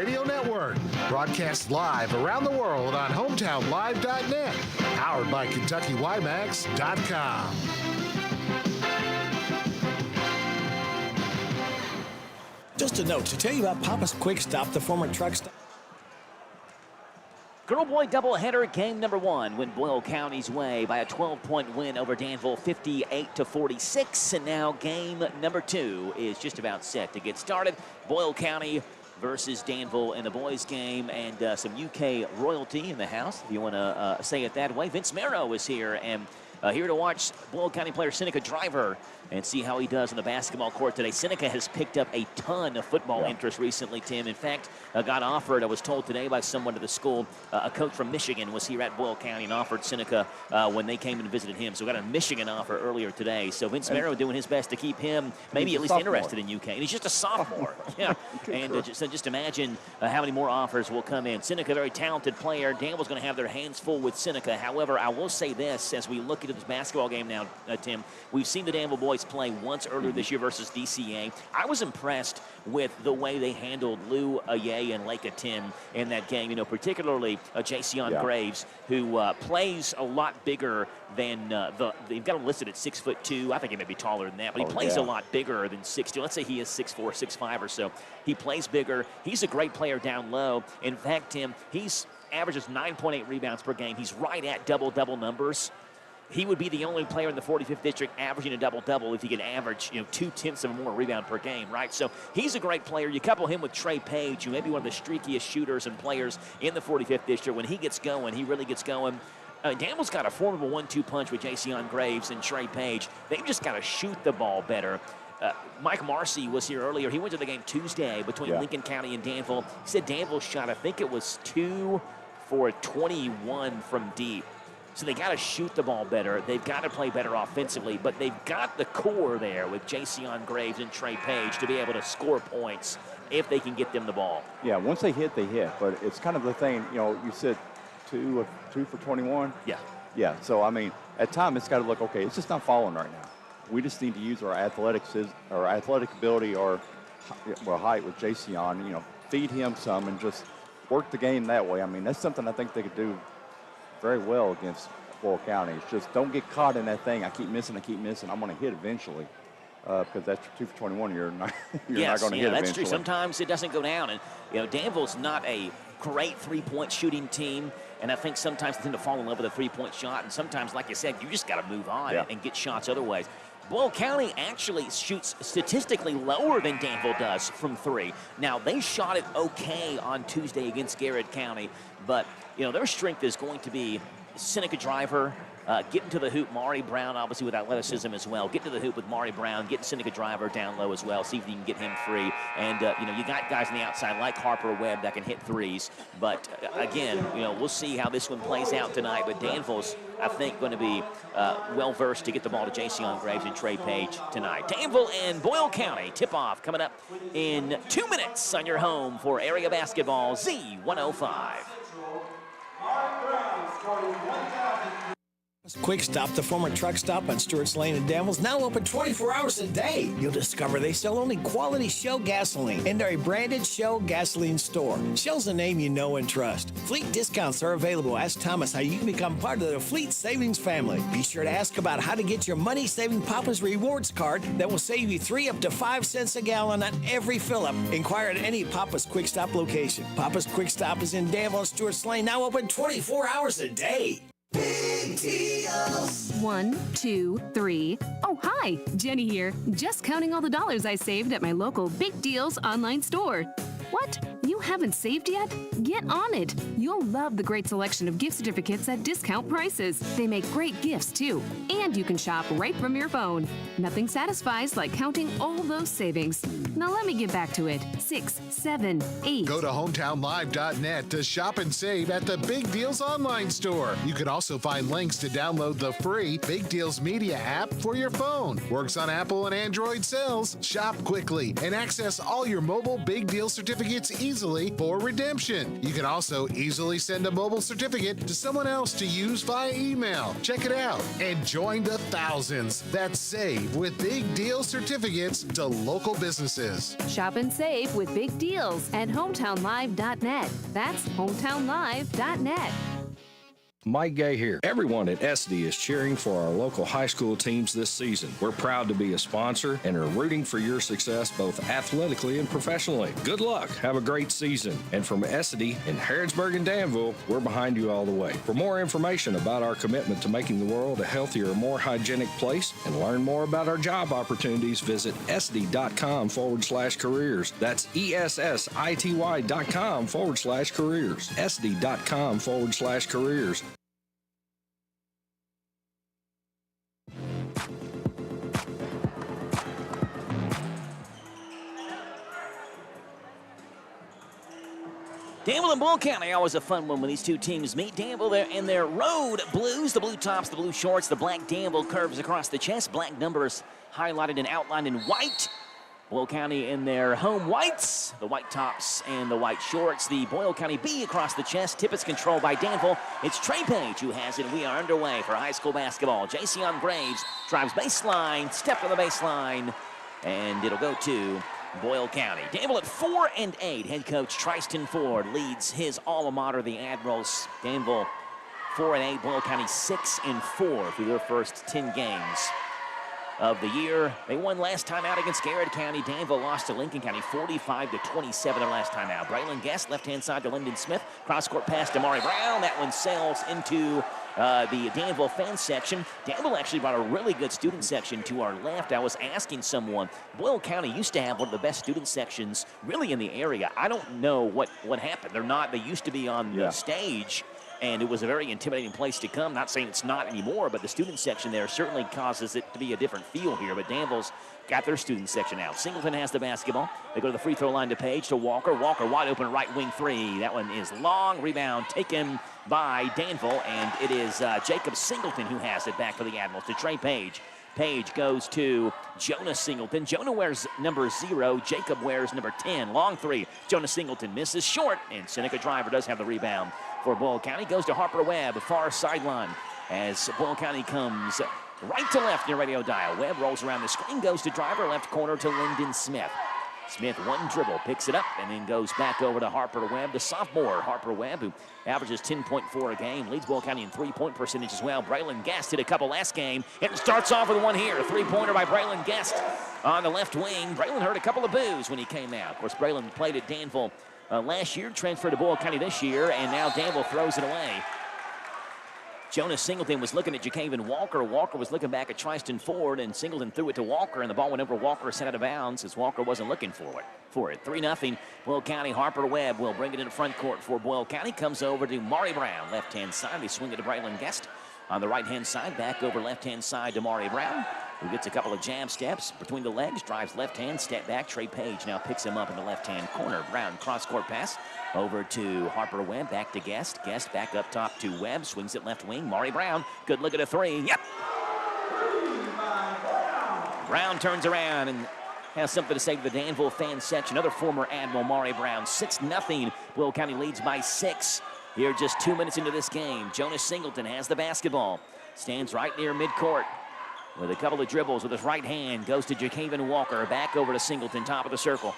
Radio Network. Broadcast live around the world on hometownlive.net. Powered by KentuckyWiMAX.com. Just a note to tell you about Papa's Quick Stop, the former truck stop. Girl-boy doubleheader game number 1 went Boyle County's way by a 12-point win over Danville, 58-46. And now game number 2 is just about set to get started. Boyle County versus Danville in the boys game, and some UK royalty in the house, if you want to say it that way. Vince Marrow is here, and here to watch Boyle County player Seneca Driver and see how he does on the basketball court today. Seneca has picked up a ton of football interest recently, Tim. In fact, got offered, I was told today by someone at the school, a coach from Michigan was here at Boyle County and offered Seneca when they came and visited him. So got a Michigan offer earlier today. So Vince Marrow doing his best to keep him maybe at least interested in UK. And he's just a sophomore. Yeah. And just imagine how many more offers will come in. Seneca, very talented player. Danville's going to have their hands full with Seneca. However, I will say this, as we look into this basketball game now, Tim, we've seen the Danville boys play once earlier this year versus DCA. I was impressed with the way they handled Lou Aye and Lake Tim in that game, you know, particularly Jason Graves, who plays a lot bigger than they've got him listed at 6'2". I think he may be taller than that, but he plays a lot bigger than 6'2". Let's say he is 6'4", 6'5" or so. He plays bigger. He's a great player down low. In fact, Tim, he's averages 9.8 rebounds per game. He's right at double-double numbers. He would be the only player in the 45th district averaging a double-double if he could average, 0.2 of a more rebound per game, right? So he's a great player. You couple him with Trey Page, who may be one of the streakiest shooters and players in the 45th district. When he gets going, he really gets going. Danville's got a formidable 1-2 punch with Jason Graves and Trey Page. They've just got to shoot the ball better. Mike Marcy was here earlier. He went to the game Tuesday between Lincoln County and Danville. He said Danville shot, I think it was 2 for 21 from deep. So they got to shoot the ball better. They've got to play better offensively, but they've got the core there with Jason Graves and Trey Page to be able to score points if they can get them the ball. Yeah, once they hit, they hit. But it's kind of the thing, you said 2 for 21. Yeah. Yeah, so, I mean, at times it's got to look, okay, it's just not falling right now. We just need to use our athletic ability or height with Jason, feed him some and just work the game that way. I mean, that's something I think they could do very well against Boyle County. It's just don't get caught in that thing. I keep missing. I'm going to hit eventually because that's 2 for 21. You're not going to hit eventually. Yeah, that's true. Sometimes it doesn't go down. And, Danville's not a great three-point shooting team, and I think sometimes they tend to fall in love with a three-point shot, and sometimes, like you said, you just got to move on and get shots other ways. Boyle County actually shoots statistically lower than Danville does from 3. Now, they shot it okay on Tuesday against Garrett County, but, their strength is going to be Seneca Driver, getting to the hoop. Maury Brown, obviously, with athleticism as well. Getting to the hoop with Maury Brown, getting Seneca Driver down low as well, see if you can get him free. And, you got guys on the outside like Harper Webb that can hit threes. But, again, we'll see how this one plays out tonight. But Danville's, I think, going to be well-versed to get the ball to Jason Graves and Trey Page tonight. Danville and Boyle County tip-off coming up in 2 minutes on your home for area basketball, Z105. Quick Stop, the former truck stop on Stewart's Lane in Danville, is now open 24 hours a day. You'll discover they sell only quality Shell gasoline and are a branded Shell gasoline store. Shell's a name you know and trust. Fleet discounts are available. Ask Thomas how you can become part of the Fleet Savings family. Be sure to ask about how to get your money-saving Papa's Rewards card that will save you 3 up to 5 cents a gallon on every fill-up. Inquire at any Papa's Quick Stop location. Papa's Quick Stop is in Danville and Stewart's Lane, now open 24 hours a day. Big deals. 1, 2, 3. Oh, hi. Jenny here. Just counting all the dollars I saved at my local Big Deals online store. What? You haven't saved yet? Get on it. You'll love the great selection of gift certificates at discount prices. They make great gifts, too. And you can shop right from your phone. Nothing satisfies like counting all those savings. Now let me get back to it. 6, 7, 8. Go to hometownlive.net to shop and save at the Big Deals online store. You can also find links to download the free Big Deals Media app for your phone. Works on Apple and Android cells. Shop quickly and access all your mobile Big Deal certificates certificates easily for redemption. You can also easily send a mobile certificate to someone else to use via email. Check it out and join the thousands that save with big deal certificates to local businesses. Shop and save with big deals at hometownlive.net. That's hometownlive.net. Mike Gay here. Everyone at SD is cheering for our local high school teams this season. We're proud to be a sponsor and are rooting for your success both athletically and professionally. Good luck. Have a great season. And from SD in Harrodsburg and Danville, we're behind you all the way. For more information about our commitment to making the world a healthier, more hygienic place and learn more about our job opportunities, visit sd.com/careers. That's ESSITY.com/careers. sd.com/careers. Danville and Bull County, always a fun one when these two teams meet. Danville there in their road blues, the blue tops, the blue shorts, the black Danville curves across the chest, black numbers highlighted and outlined in white. Boyle County in their home whites, the white tops and the white shorts. The Boyle County B across the chest. Tip is controlled by Danville. It's Trey Page who has it. We are underway for high school basketball. Jason Graves drives baseline, step on the baseline, and it'll go to Boyle County. Danville at 4-8. Head coach Tristan Ford leads his alma mater, the Admirals. Danville 4-8. Boyle County 6-4 through their first 10 games of the year. They won last time out against Garrett County. Danville lost to Lincoln County 45-27 their last time out. Braylon Guest, left-hand side to Lyndon Smith. Cross-court pass to Mari Brown. That one sails into the Danville fan section. Danville actually brought a really good student section to our left. I was asking someone, Boyle County used to have one of the best student sections really in the area. I don't know what happened. They used to be on the stage, and it was a very intimidating place to come. Not saying it's not anymore, but the student section there certainly causes it to be a different feel here. But Danville's got their student section out. Singleton has the basketball. They go to the free throw line to Page, to Walker. Walker wide open right wing three. That one is long. Rebound taken by Danville, and it is Jacob Singleton who has it back for the Admirals to Trey Page. Page goes to Jonah Singleton. Jonah wears number 0. Jacob wears number 10. Long three. Jonah Singleton misses short, and Seneca Driver does have the rebound for Boyle County. Goes to Harper Webb, far sideline, as Boyle County comes right to left near radio dial. Webb rolls around the screen, goes to Driver, left corner to Lyndon Smith. Smith, one dribble, picks it up, and then goes back over to Harper Webb, the sophomore Harper Webb, who averages 10.4 a game, leads Boyle County in three-point percentage as well. Braylon Guest hit a couple last game, and starts off with one here. A three-pointer by Braylon Guest on the left wing. Braylon heard a couple of boos when he came out. Of course, Braylon played at Danville last year, transferred to Boyle County this year, and now Danville throws it away. Jonas Singleton was looking at Jacaven Walker. Walker was looking back at Tristan Ford, and Singleton threw it to Walker, and the ball went over Walker, set out of bounds as Walker wasn't looking for it. 3-0. Boyle County. Harper Webb will bring it into front court for Boyle County. Comes over to Mari Brown, left-hand side. They swing it to Braylon Guest on the right-hand side. Back over left-hand side to Mari Brown, who gets a couple of jab steps between the legs, drives left hand, step back. Trey Page now picks him up in the left-hand corner. Brown cross-court pass over to Harper Webb, back to Guest. Guest back up top to Webb, swings it left wing. Mari Brown, good look at a three. Yep. Brown turns around and has something to say to the Danville fan section. Another former Admiral, Mari Brown. 6-0. Boyle County leads by 6. Here just 2 minutes into this game. Jonas Singleton has the basketball. Stands right near midcourt with a couple of dribbles with his right hand. Goes to Jacaven Walker. Back over to Singleton, top of the circle.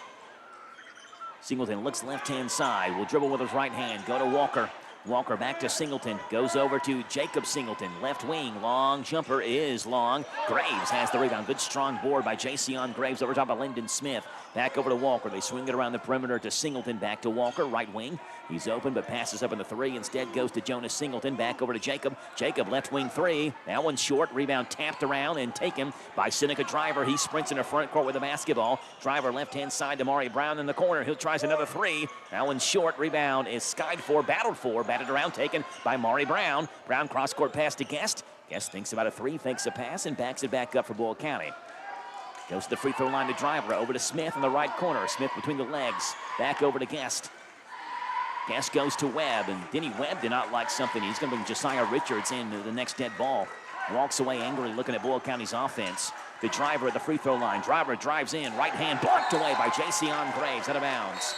Singleton looks left-hand side. Will dribble with his right hand. Go to Walker. Walker back to Singleton. Goes over to Jacob Singleton. Left wing. Long jumper is long. Graves has the rebound. Good strong board by Jason Graves over top of Lyndon Smith. Back over to Walker. They swing it around the perimeter to Singleton. Back to Walker. Right wing. He's open but passes up in the three. Instead goes to Jonas Singleton. Back over to Jacob. Jacob left wing three. That one's short. Rebound tapped around and taken by Seneca Driver. He sprints in the front court with the basketball. Driver left-hand side to Mari Brown in the corner. He tries another three. That one's short. Rebound is skied for, battled for. Batted around, taken by Mari Brown. Brown cross-court pass to Guest. Guest thinks about a three, fakes a pass, and backs it back up for Boyle County. Goes to the free throw line to Driver. Over to Smith in the right corner. Smith between the legs. Back over to Guest. Guest goes to Webb, and Denny Webb did not like something. He's going to bring Josiah Richards into the next dead ball. Walks away angrily looking at Boyle County's offense. The Driver at the free throw line. Driver drives in. Right hand blocked away by Jason Graves out of bounds.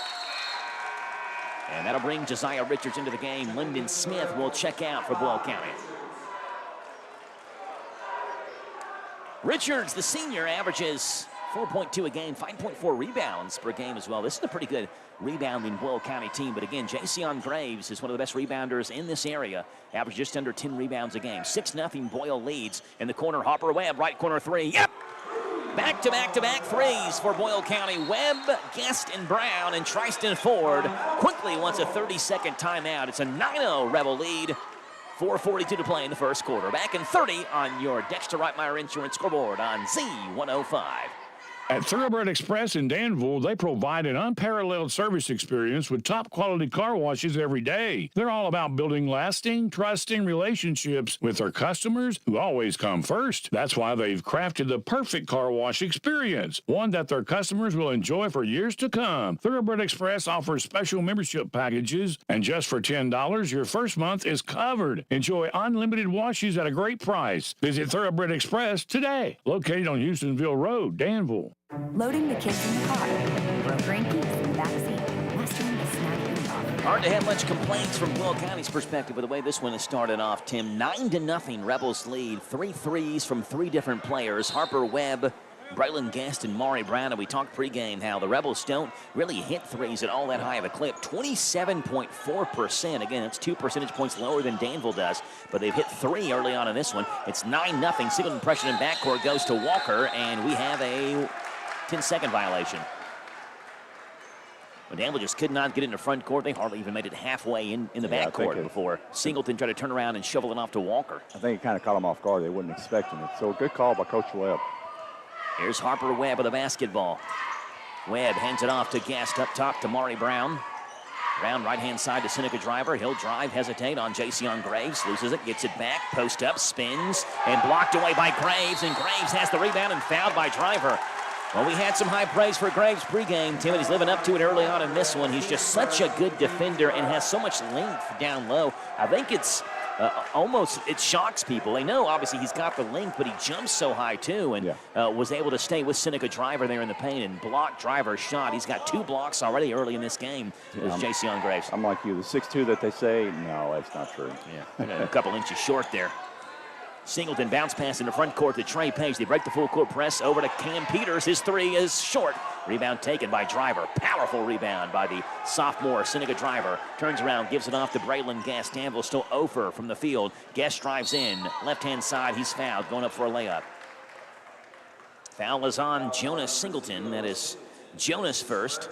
And that'll bring Josiah Richards into the game. Lyndon Smith will check out for Boyle County. Richards, the senior, averages 4.2 a game, 5.4 rebounds per game as well. This is a pretty good rebounding Boyle County team. But again, Jason Graves is one of the best rebounders in this area. Average just under 10 rebounds a game. 6-0 Boyle leads. In the corner, Harper Webb, right corner three. Yep! Back-to-back-to-back threes for Boyle County. Webb, Guest, and Brown, and Tristan Ford quickly wants a 30-second timeout. It's a 9-0 Rebel lead. 4:42 to play in the first quarter. Back in 30 on your Dexter Reitmeyer Insurance scoreboard on Z105. At Thoroughbred Express in Danville, they provide an unparalleled service experience with top-quality car washes every day. They're all about building lasting, trusting relationships with their customers who always come first. That's why they've crafted the perfect car wash experience, one that their customers will enjoy for years to come. Thoroughbred Express offers special membership packages, and just for $10, your first month is covered. Enjoy unlimited washes at a great price. Visit Thoroughbred Express today, located on Houstonville Road, Danville. Loading the kids in the car, brokering keys in the backseat, mastering the snack in the car. Hard to have much complaints from Boyle County's perspective with the way this one has started off, Tim. 9-0 Rebels lead. 3 threes from 3 different players. Harper Webb, Braylon Guest, and Maury Brown. And we talked pregame how the Rebels don't really hit threes at all that high of a clip. 27.4%. Again, that's 2 percentage points lower than Danville does. But they've hit 3 early on in this one. It's 9-0. Singleton pressure in backcourt goes to Walker, and we have a 10-second violation. But Danville just could not get into front court. They hardly even made it halfway in the backcourt before Singleton tried to turn around and shovel it off to Walker. I think it kind of caught them off guard. They wasn't expecting it. So a good call by Coach Webb. Here's Harper Webb with a basketball. Webb hands it off to Guest up top to Maury Brown. Brown right-hand side to Seneca Driver. He'll drive, hesitate on Jason Graves. Loses it, gets it back, post up, spins, and blocked away by Graves. And Graves has the rebound and fouled by Driver. Well, we had some high praise for Graves pregame, Tim, and he's living up to it early on in this one. He's just such a good defender and has so much length down low. I think it's it shocks people. They know, obviously, he's got the length, but he jumps so high, too, and was able to stay with Seneca Driver there in the paint and block Driver's shot. He's got 2 blocks already early in this game. Is Jason Graves. I'm like you. The 6'2" that they say, no, that's not true. Yeah, a couple inches short there. Singleton bounce pass in the front court to Trey Page. They break the full court press over to Cam Peters. His 3 is short. Rebound taken by Driver. Powerful rebound by the sophomore Seneca Driver. Turns around, gives it off to Braylon Guest. Danville still over from the field. Guest drives in. Left-hand side, he's fouled. Going up for a layup. Foul is on Jonas Singleton. That is Jonas first.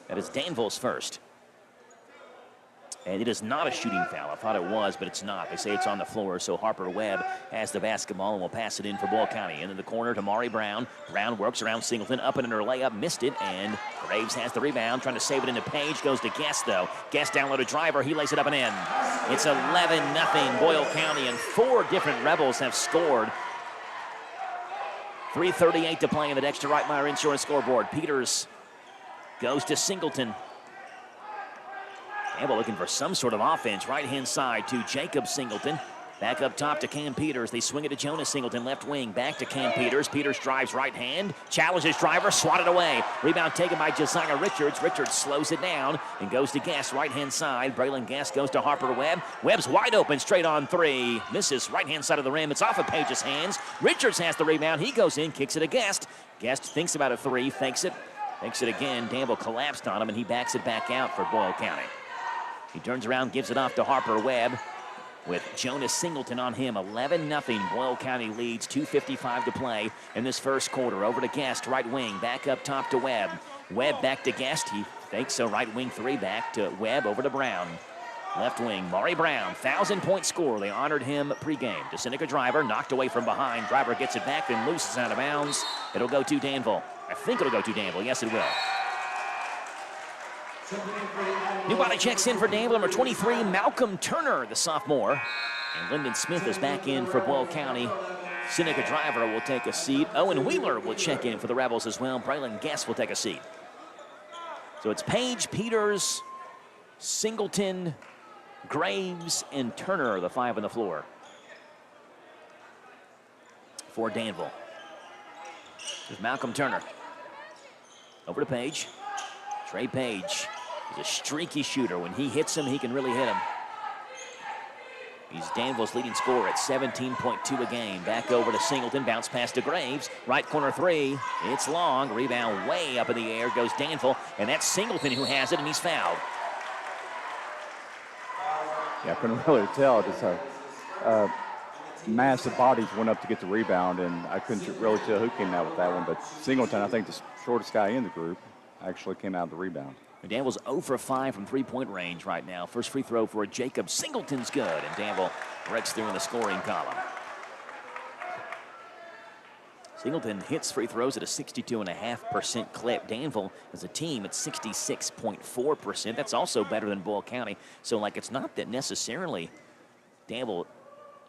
That is Danville's first. And it is not a shooting foul. I thought it was, but it's not. They say it's on the floor, so Harper Webb has the basketball and will pass it in for Boyle County. Into the corner to Maury Brown. Brown works around Singleton, up and under layup, missed it, and Graves has the rebound, trying to save it into Page. Goes to Guest, though. Guest down low to Driver. He lays it up and in. It's 11-0 Boyle County, and 4 different Rebels have scored. 3:38 to play in the Dexter Reitmeyer Insurance scoreboard. Peters goes to Singleton. Campbell looking for some sort of offense. Right-hand side to Jacob Singleton. Back up top to Cam Peters. They swing it to Jonas Singleton, left wing. Back to Cam Peters. Peters drives right hand. Challenges Driver, swatted away. Rebound taken by Josiah Richards. Richards slows it down and goes to Guest, right-hand side. Braylon Guest goes to Harper Webb. Webb's wide open, straight on 3. Misses right-hand side of the rim. It's off of Page's hands. Richards has the rebound. He goes in, kicks it to Guest. Guest thinks about a 3, fakes it. Fakes it again. Danville collapsed on him, and he backs it back out for Boyle County. He turns around, gives it off to Harper Webb with Jonas Singleton on him. 11-0. Boyle County leads. 2:55 to play in this first quarter. Over to Guest, right wing. Back up top to Webb. Webb back to Guest. He fakes a right wing 3 back to Webb. Over to Brown. Left wing, Maury Brown, 1,000-point scorer. They honored him pregame. To Seneca Driver, knocked away from behind. Driver gets it back, then looses out of bounds. It'll go to Danville. I think it'll go to Danville. Yes, it will. New body checks in for Danville, number 23, Malcolm Turner, the sophomore. And Lyndon Smith is back in for Boyle County. Seneca Driver will take a seat. Owen Wheeler will check in for the Rebels as well. Braylon Guest will take a seat. So it's Page, Peters, Singleton, Graves, and Turner, the 5 on the floor for Danville. There's Malcolm Turner. Over to Page. Trey Page He's a streaky shooter. When he hits him, he can really hit him. He's Danville's leading scorer at 17.2 a game. Back over to Singleton, bounce pass to Graves. Right corner three, it's long. Rebound way up in the air, goes Danville, and that's Singleton who has it, and he's fouled. Yeah, I couldn't really tell. Just massive bodies went up to get the rebound, and I couldn't really tell who came out with that one. But Singleton, I think the shortest guy in the group, actually came out of the rebound. And Danville's 0 for 5 from three-point range right now. First free throw for Jacob Singleton's good, and Danville breaks through in the scoring column. Singleton hits free throws at a 62.5% clip. Danville, as a team, at 66.4%. That's also better than Boyle County. So, like, it's not that necessarily Danville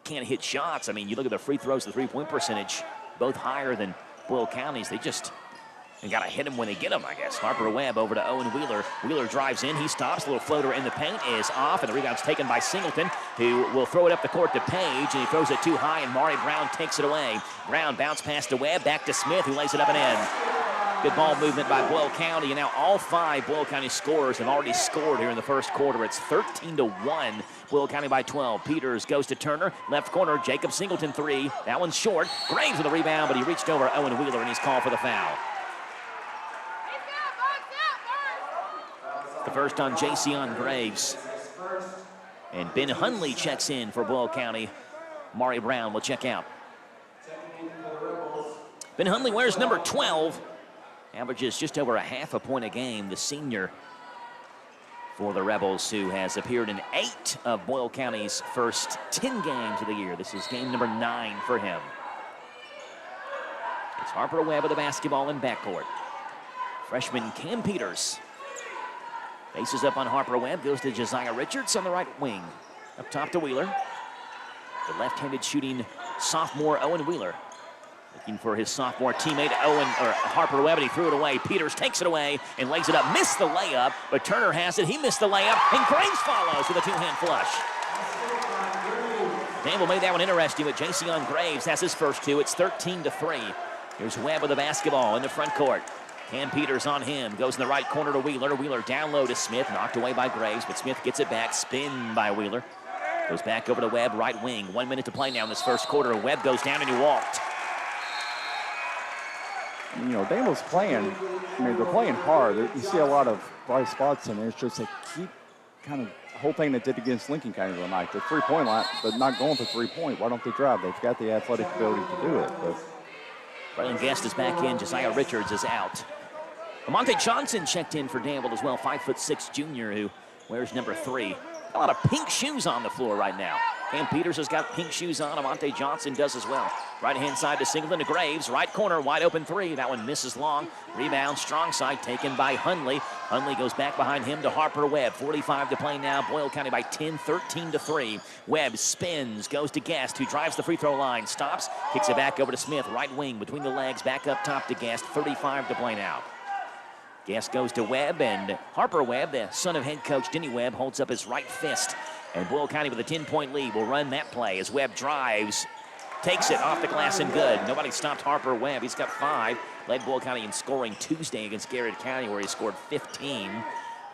can't hit shots. I mean, you look at the free throws, the three-point percentage, both higher than Boyle County's. They just got to hit them when they get them, I guess. Harper Webb over to Owen Wheeler. Wheeler drives in. He stops. A little floater in the paint is off, and the rebound's taken by Singleton, who will throw it up the court to Page, and he throws it too high, and Maury Brown takes it away. Brown bounce pass to Webb, back to Smith, who lays it up and in. Good ball movement by Boyle County, and now all 5 Boyle County scorers have already scored here in the first quarter. It's 13-1. Boyle County by 12. Peters goes to Turner. Left corner, Jacob Singleton three. That one's short. Graves with a rebound, but he reached over Owen Wheeler, and he's called for the foul. The first on Jason Graves. And Ben Hunley checks in for Boyle County. Maury Brown will check out. Ben Hunley wears number 12. Averages just over a half a point a game. The senior for the Rebels, who has appeared in 8 of Boyle County's first 10 games of the year. This is game number 9 for him. It's Harper Webb with the basketball in backcourt. Freshman Cam Peters faces up on Harper Webb, goes to Josiah Richards on the right wing. Up top to Wheeler. The left-handed shooting sophomore Owen Wheeler. Looking for his sophomore teammate Harper Webb, and he threw it away. Peters takes it away and lays it up. Missed the layup, but Turner has it. He missed the layup, and Graves follows with a two-hand flush. Danville made that one interesting, but Jason Graves has his first 2. It's 13-3. Here's Webb with the basketball in the front court. Cam Peters on him, goes in the right corner to Wheeler. Wheeler down low to Smith, knocked away by Graves, but Smith gets it back, spin by Wheeler. Goes back over to Webb, right wing. 1 minute to play now in this first quarter. Webb goes down and he walked. You know, Danville's playing, they're playing hard. You see a lot of bright spots in there. It's just they keep kind of the whole thing they did against Lincoln County tonight. The three-point line, but not going for three-point. Why don't they drive? They've got the athletic ability to do it. But Braylon Guest is back in. Josiah Richards is out. Lamonte Johnson checked in for Danville as well, 5'6" junior who wears number 3. A lot of pink shoes on the floor right now. Cam Peters has got pink shoes on. Lamonte Johnson does as well. Right-hand side to Singleton to Graves. Right corner, wide open 3. That one misses long. Rebound, strong side taken by Hunley. Hunley goes back behind him to Harper Webb. 45 to play now. Boyle County by 10, 13-3. Webb spins, goes to Guest, who drives the free throw line. Stops, kicks it back over to Smith. Right wing between the legs, back up top to Guest. 35 to play now. Guest goes to Webb, and Harper Webb, the son of head coach Denny Webb, holds up his right fist. And Boyle County with a 10-point lead will run that play as Webb drives, takes it off the glass and good. Nobody stopped Harper Webb. He's got 5. Led Boyle County in scoring Tuesday against Garrett County, where he scored 15.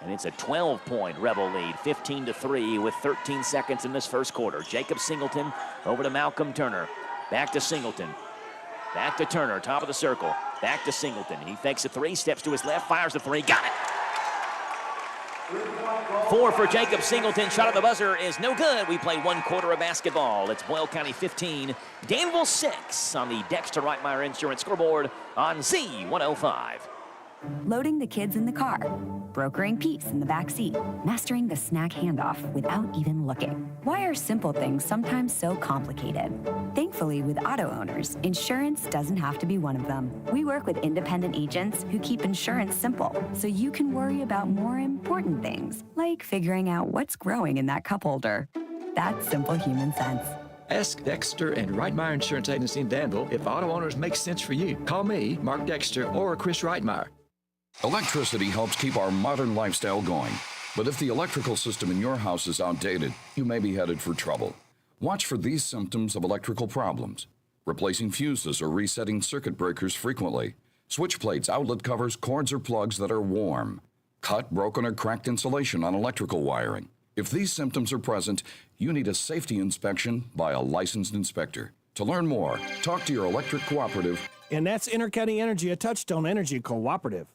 And it's a 12-point Rebel lead, 15-3 with 13 seconds in this first quarter. Jacob Singleton over to Malcolm Turner. Back to Singleton. Back to Turner, top of the circle. Back to Singleton. He fakes a 3, steps to his left, fires the 3, got it. 4 for Jacob Singleton. Shot at the buzzer is no good. We play 1 quarter of basketball. It's Boyle County 15, Danville 6 on the Dexter Reitmeyer Insurance scoreboard on Z105. Loading the kids in the car, brokering peace in the back seat, mastering the snack handoff without even looking. Why are simple things sometimes so complicated? Thankfully, with auto owners, insurance doesn't have to be one of them. We work with independent agents who keep insurance simple, so you can worry about more important things, like figuring out what's growing in that cup holder. That's simple human sense. Ask Dexter and Reitmeyer Insurance Agency in Danville if auto owners make sense for you. Call me, Mark Dexter, or Chris Reitmeyer. Electricity helps keep our modern lifestyle going. But if the electrical system in your house is outdated, you may be headed for trouble. Watch for these symptoms of electrical problems: replacing fuses or resetting circuit breakers frequently, switch plates, outlet covers, cords, or plugs that are warm, cut, broken, or cracked insulation on electrical wiring. If these symptoms are present, you need a safety inspection by a licensed inspector. To learn more, talk to your electric cooperative. And that's Intercounty Energy, a Touchstone Energy cooperative.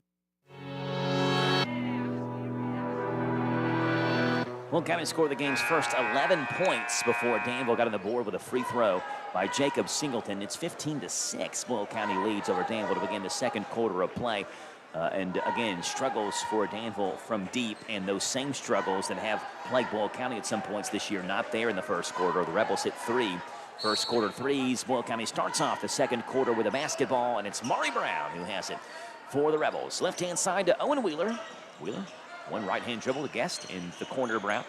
Will County scored the game's first 11 points before Danville got on the board with a free throw by Jacob Singleton. It's 15-6. Will County leads over Danville to begin the second quarter of play. And again, struggles for Danville from deep, and those same struggles that have plagued Boyle County at some points this year, not there in the first quarter. The Rebels hit 3 first quarter threes. Boyle County starts off the second quarter with a basketball, and it's Maury Brown who has it for the Rebels. Left-hand side to Owen Wheeler. Wheeler, one right-hand dribble to Guest in the corner. Brown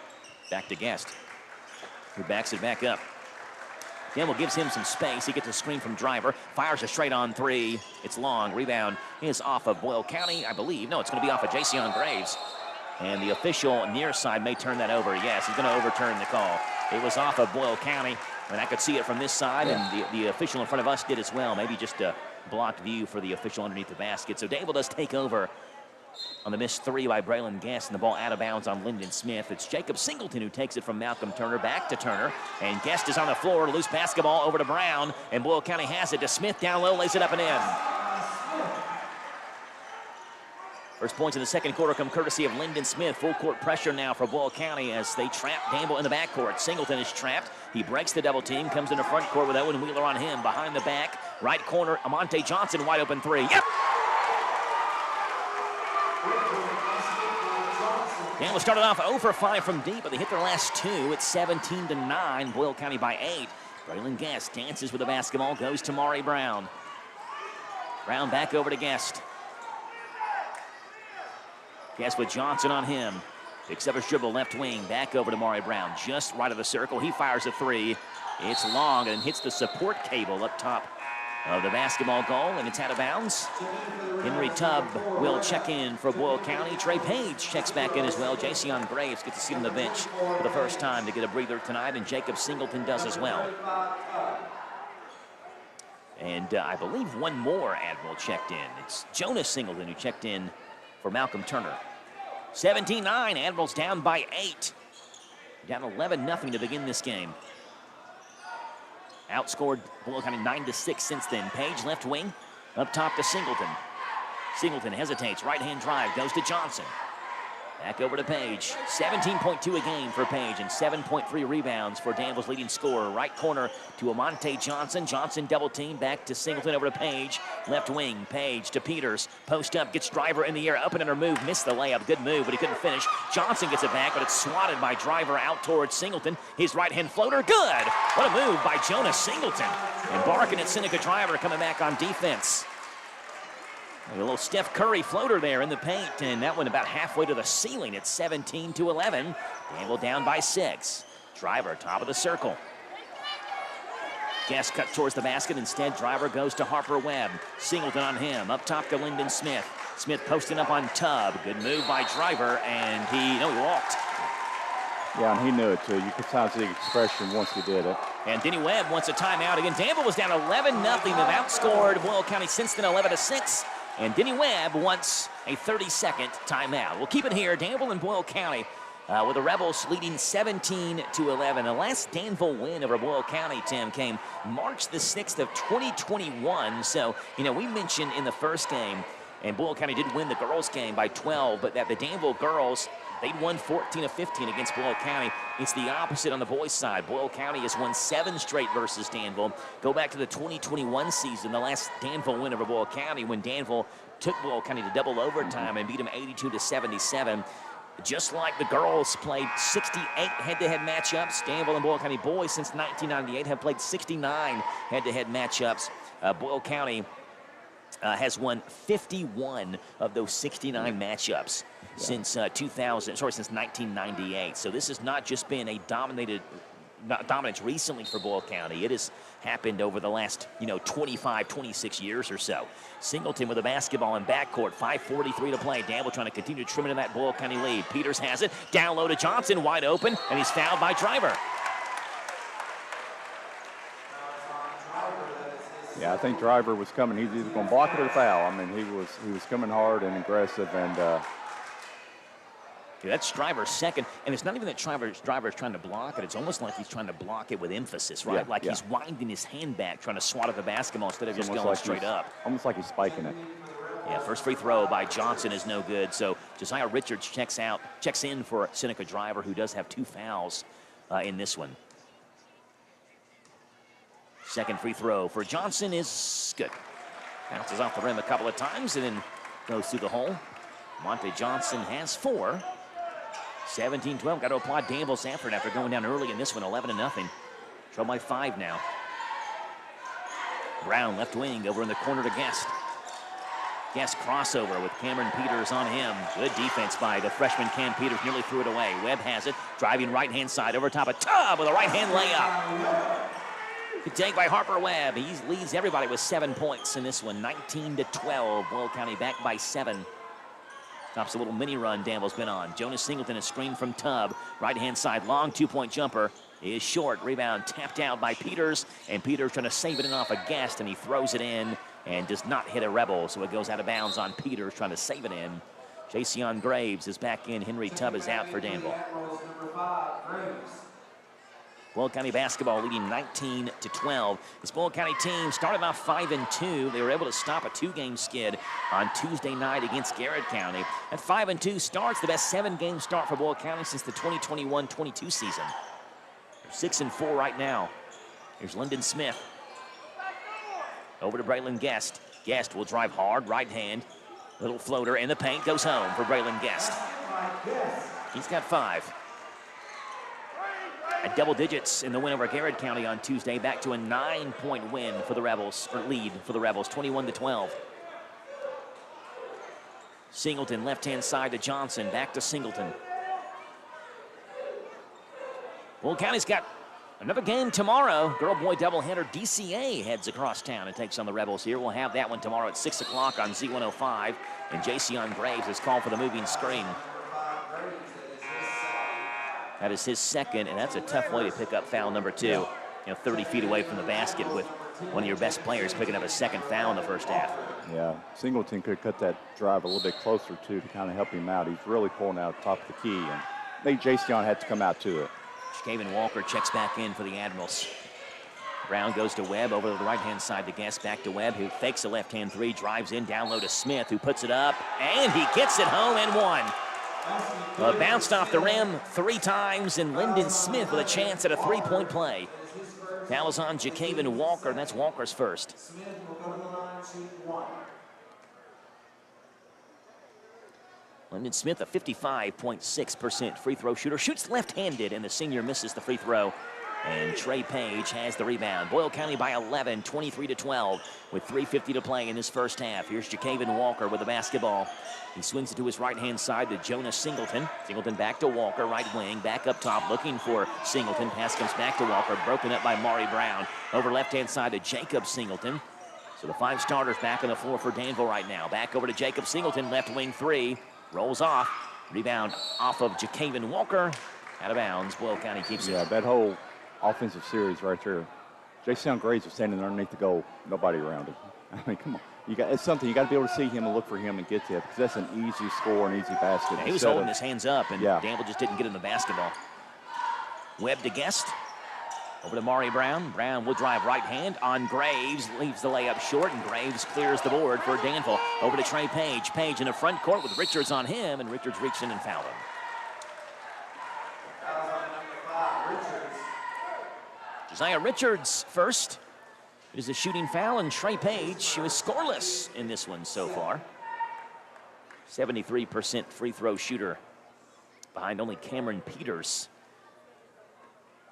back to Guest, who backs it back up. Danville gives him some space. He gets a screen from Driver. Fires a straight-on three. It's long. Rebound is off of Boyle County, I believe. No, it's going to be off of Jason Graves. And the official near side may turn that over. Yes, he's going to overturn the call. It was off of Boyle County. And I could see it from this side, and the official in front of us did as well. Maybe just a blocked view for the official underneath the basket. So Danville does take over on the missed three by Braylon Guest, and the ball out of bounds on Lyndon Smith. It's Jacob Singleton who takes it from Malcolm Turner back to Turner, and Guest is on the floor. Loose basketball over to Brown, and Boyle County has it to Smith. Down low, lays it up and in. First points in the second quarter come courtesy of Lyndon Smith. Full court pressure now for Boyle County as they trap Danville in the backcourt. Singleton is trapped. He breaks the double team, comes in the front court with Owen Wheeler on him. Behind the back, right corner, Amonte Johnson, wide open three. Yep! Danville started off 0 for 5 from deep, but they hit their last two. It's 17-9, Boyle County by 8. Braylon Guest dances with the basketball, goes to Maury Brown. Brown back over to Guest. Guest with Johnson on him. Picks up his dribble left wing, back over to Maury Brown. Just right of the circle, he fires a three. It's long and hits the support cable up top of the basketball goal, and it's out of bounds. Henry Tubb will check in for Boyle County. Trey Page checks back in as well. Jason Graves gets to sit on the bench for the first time to get a breather tonight, and Jacob Singleton does as well. And I believe one more Admiral checked in. It's Jonas Singleton who checked in for Malcolm Turner. 17-9, Admirals down by 8. Down 11-0 to begin this game. Outscored Boyle County 9-6 since then. Page left wing, up top to Singleton. Singleton hesitates, right-hand drive, goes to Johnson. Back over to Page. 17.2 a game for Page and 7.3 rebounds for Danville's leading scorer. Right corner to Amonte Johnson. Johnson double team, back to Singleton, over to Page. Left wing, Page to Peters. Post up, gets Driver in the air, up and under move. Missed the layup, good move, but he couldn't finish. Johnson gets it back, but it's swatted by Driver out towards Singleton. His right-hand floater, good! What a move by Jonas Singleton. And barking at Seneca Driver coming back on defense. A little Steph Curry floater there in the paint, and that one about halfway to the ceiling. It's 17-11. Danville down by 6. Driver, top of the circle. Guest cut towards the basket. Instead, Driver goes to Harper Webb. Singleton on him. Up top to Lyndon Smith. Smith posting up on Tubb. Good move by Driver, and he walked. Yeah, and he knew it, too. You could tell the expression once he did it. And Denny Webb wants a timeout again. Danville was down 11-0. They've outscored Boyle County since then 11-6. And Denny Webb wants a 30-second timeout. We'll keep it here. Danville and Boyle County with the Rebels leading 17-11. The last Danville win over Boyle County, Tim, came March the 6th of 2021. So, we mentioned in the first game, and Boyle County did win the girls' game by 12, but that the Danville girls, they'd won 14 of 15 against Boyle County. It's the opposite on the boys' side. Boyle County has won 7 straight versus Danville. Go back to the 2021 season, the last Danville win over Boyle County, when Danville took Boyle County to double overtime and beat them 82-77. Just like the girls played 68 head-to-head matchups, Danville and Boyle County boys since 1998 have played 69 head-to-head matchups. Boyle County has won 51 of those 69 matchups since 1998. So this has not just been a dominance recently for Boyle County. It has happened over the last, 25, 26 years or so. Singleton with the basketball in backcourt, 5:43 to play. Danville trying to continue to trim into that Boyle County lead. Peters has it, down low to Johnson, wide open, and he's fouled by Driver. Yeah, I think Driver was coming. He's either going to block it or foul. I mean, he was coming hard and aggressive, and Yeah, that's Stryver's second, and it's not even that Stryver's trying to block it. It's almost like he's trying to block it with emphasis, right? Like he's winding his hand back, trying to swat at the basketball instead of just going like straight up. Almost like he's spiking it. Yeah, first free throw by Johnson is no good. So Josiah Richards checks in for Seneca Driver, who does have 2 fouls in this one. Second free throw for Johnson is good. Bounces off the rim a couple of times and then goes through the hole. Monte Johnson has 4. 17-12. Got to apply Danville's effort after going down early in this one, 11-0. Trail by 5 now. Brown left wing over in the corner to Guest. Guest crossover with Cameron Peters on him. Good defense by the freshman Cam Peters. Nearly threw it away. Webb has it. Driving right-hand side over top of Tubb with a right-hand layup. Good take by Harper Webb. He leads everybody with 7 points in this one. 19-12. Boyle County back by 7. Stops a little mini run Danville's been on. Jonas Singleton, a screen from Tubb. Right-hand side, long 2-point jumper is short. Rebound tapped out by Peters, and Peters trying to save it in off a Guest, and he throws it in and does not hit a Rebel, so it goes out of bounds on Peters trying to save it in. Jason Graves is back in. Henry Tubb is out for Danville. Boyle County basketball leading 19-12. This Boyle County team started off 5-2. They were able to stop a 2-game skid on Tuesday night against Garrett County. At 5-2 starts, the best 7-game start for Boyle County since the 2021-22 season. They're 6-4 right now. Here's Lyndon Smith. Over to Braylon Guest. Guest will drive hard, right hand. Little floater in the paint, goes home for Braylon Guest. He's got 5. At double digits in the win over Garrett County on Tuesday, back to a 9-point win for the Rebels, or lead for the Rebels, 21-12. Singleton, left-hand side to Johnson, back to Singleton. Boyle County's got another game tomorrow. Girl-boy doubleheader. DCA heads across town and takes on the Rebels here. We'll have that one tomorrow at 6 o'clock on Z105. And Jason Graves is called for the moving screen. That is his second, and that's a tough way to pick up foul number 2. You know, 30 feet away from the basket with one of your best players picking up a second foul in the first half. Yeah, Singleton could cut that drive a little bit closer, too, to kind of help him out. He's really pulling out top of the key, and I think Jason had to come out to it. Javen Walker checks back in for the Admirals. Brown goes to Webb over to the right-hand side to Guest, back to Webb, who fakes a left-hand 3, drives in, down low to Smith, who puts it up, and he gets it home and 1. Well, it bounced off the rim 3 times, and Lyndon Smith with a chance at a 3-point play. Foul is on Jacaven Walker, and that's Walker's first. Lyndon Smith, a 55.6% free throw shooter, shoots left-handed, and the senior misses the free throw. And Trey Page has the rebound. Boyle County by 11, 23-12, with 3:50 to play in this first half. Here's Jacaven Walker with the basketball. He swings it to his right-hand side to Jonas Singleton. Singleton back to Walker, right wing, back up top, looking for Singleton. Pass comes back to Walker, broken up by Maury Brown. Over left-hand side to Jacob Singleton. So the 5 starters back on the floor for Danville right now. Back over to Jacob Singleton, left wing 3. Rolls off. Rebound off of Jacaven Walker. Out of bounds. Boyle County keeps it. Yeah, that whole offensive series right there. Jason Graves is standing underneath the goal. Nobody around him. I mean, come on. It's something you got to be able to see him and look for him and get to it, because that's an easy score, an easy basket. Yeah, he was holding his hands up, and Danville just didn't get in the basketball. Webb to Guest. Over to Maury Brown. Brown will drive right hand on Graves. Leaves the layup short, and Graves clears the board for Danville. Over to Trey Page. Page in the front court with Richards on him, and Richards reached in and fouled him. Josiah Richards first. It is a shooting foul, and Trey Page, who is scoreless in this one so far. 73% free throw shooter, behind only Cameron Peters.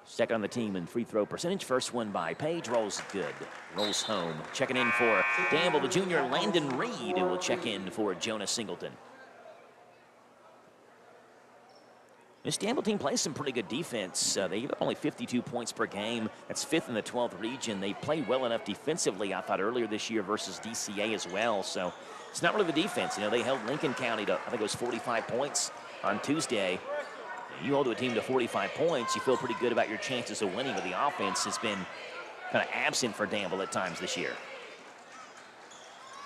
Second on the team in free throw percentage. First one by Page, rolls good, rolls home. Checking in for Danville, the junior Landon Reed, who will check in for Jonas Singleton. This Danville team plays some pretty good defense. They give up only 52 points per game. That's 5th in the 12th region. They play well enough defensively, I thought, earlier this year versus DCA as well. So it's not really the defense. You know, they held Lincoln County to, I think it was 45 points on Tuesday. You hold to a team to 45 points, you feel pretty good about your chances of winning, but the offense has been kind of absent for Danville at times this year.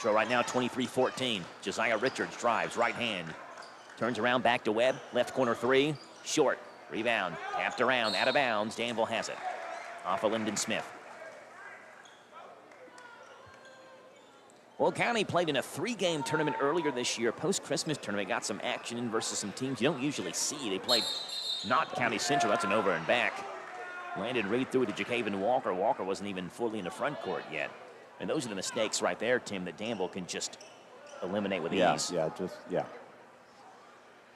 Draw right now, 23-14. Josiah Richards drives, right hand. Turns around, back to Webb. Left corner three. Short. Rebound. Tapped around. Out of bounds. Danville has it. Off of Lyndon Smith. Well, County played in a 3-game tournament earlier this year. Post-Christmas tournament. Got some action in versus some teams you don't usually see. They played not County Central. That's an over and back. Landon Reed threw it to Jacaven Walker. Walker wasn't even fully in the front court yet. And those are the mistakes right there, Tim, that Danville can just eliminate with ease.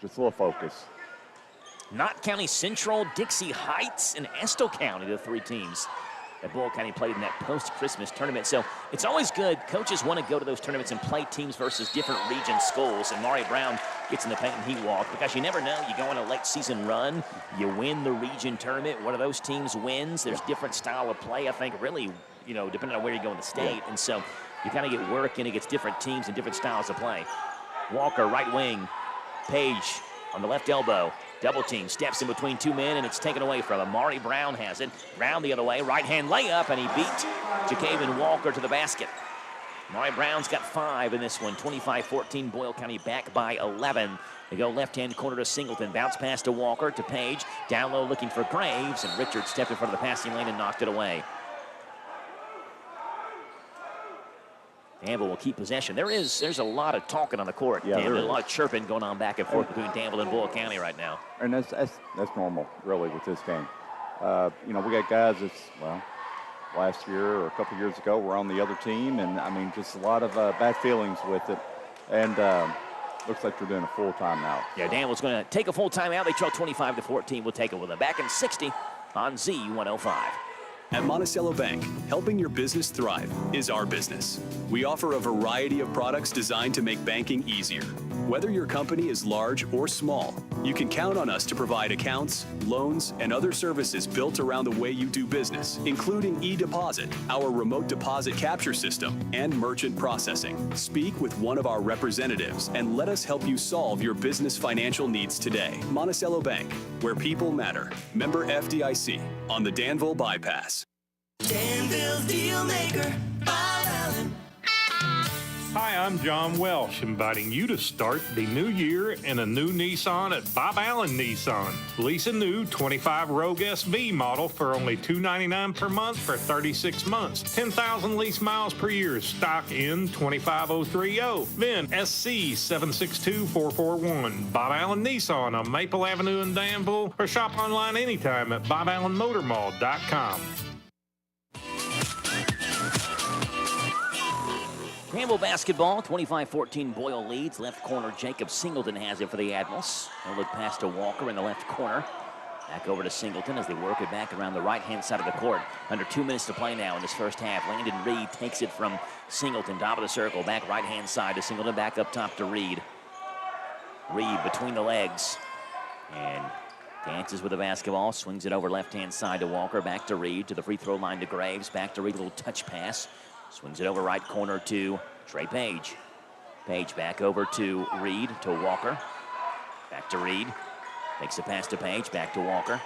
Just a little focus. Not County Central, Dixie Heights, and Estill County, the 3 teams that Boyle County played in that post-Christmas tournament. So it's always good. Coaches want to go to those tournaments and play teams versus different region schools. And Maury Brown gets in the paint and he walked, because you never know. You go on a late season run, you win the region tournament. One of those teams wins. There's different style of play, I think, really, depending on where you go in the state. And so you kind of get work in against different teams and different styles of play. Walker, right wing. Page on the left elbow. Double team, steps in between 2 men, and it's taken away from him. Maury Brown has it. Brown the other way, right-hand layup, and he beat Jacaven Walker to the basket. Maury Brown's got 5 in this one. 25-14, Boyle County back by 11. They go left-hand corner to Singleton. Bounce pass to Walker, to Page. Down low looking for Graves, and Richard stepped in front of the passing lane and knocked it away. Danville will keep possession. There's a lot of talking on the court. Yeah, There's a lot of chirping going on back and forth between Danville and Boyle County right now. And that's normal, really, with this game. We got guys that's, last year or a couple years ago were on the other team, and just a lot of bad feelings with it. And looks like they're doing a full timeout. Yeah, Danville's going to take a full timeout. They trail 25-14. We'll take it with them. Back in 60 on Z105. At Monticello Bank, helping your business thrive is our business. We offer a variety of products designed to make banking easier. Whether your company is large or small, you can count on us to provide accounts, loans, and other services built around the way you do business, including e-deposit, our remote deposit capture system, and merchant processing. Speak with one of our representatives and let us help you solve your business financial needs today. Monticello Bank, where people matter. Member FDIC, on the Danville Bypass. Danville's Deal Maker, Bob Allen. Hi, I'm John Welsh, inviting you to start the new year in a new Nissan at Bob Allen Nissan. Lease a new 25 Rogue SV model for only $299 per month for 36 months. 10,000 lease miles per year. Stock in 25030. VIN SC 762441. Bob Allen Nissan on Maple Avenue in Danville, or shop online anytime at BobAllenMotorMall.com. Danville basketball, 25-14 Boyle leads. Left corner, Jacob Singleton has it for the Admirals. A look pass to Walker in the left corner. Back over to Singleton as they work it back around the right-hand side of the court. Under 2 minutes to play now in this first half. Landon Reed takes it from Singleton, top of the circle. Back right-hand side to Singleton, back up top to Reed. Reed between the legs. And dances with the basketball, swings it over left-hand side to Walker. Back to Reed, to the free throw line to Graves. Back to Reed, a little touch pass. Swings it over right corner to Trey Page. Page back over to Reed, to Walker. Back to Reed. Makes a pass to Page, back to Walker.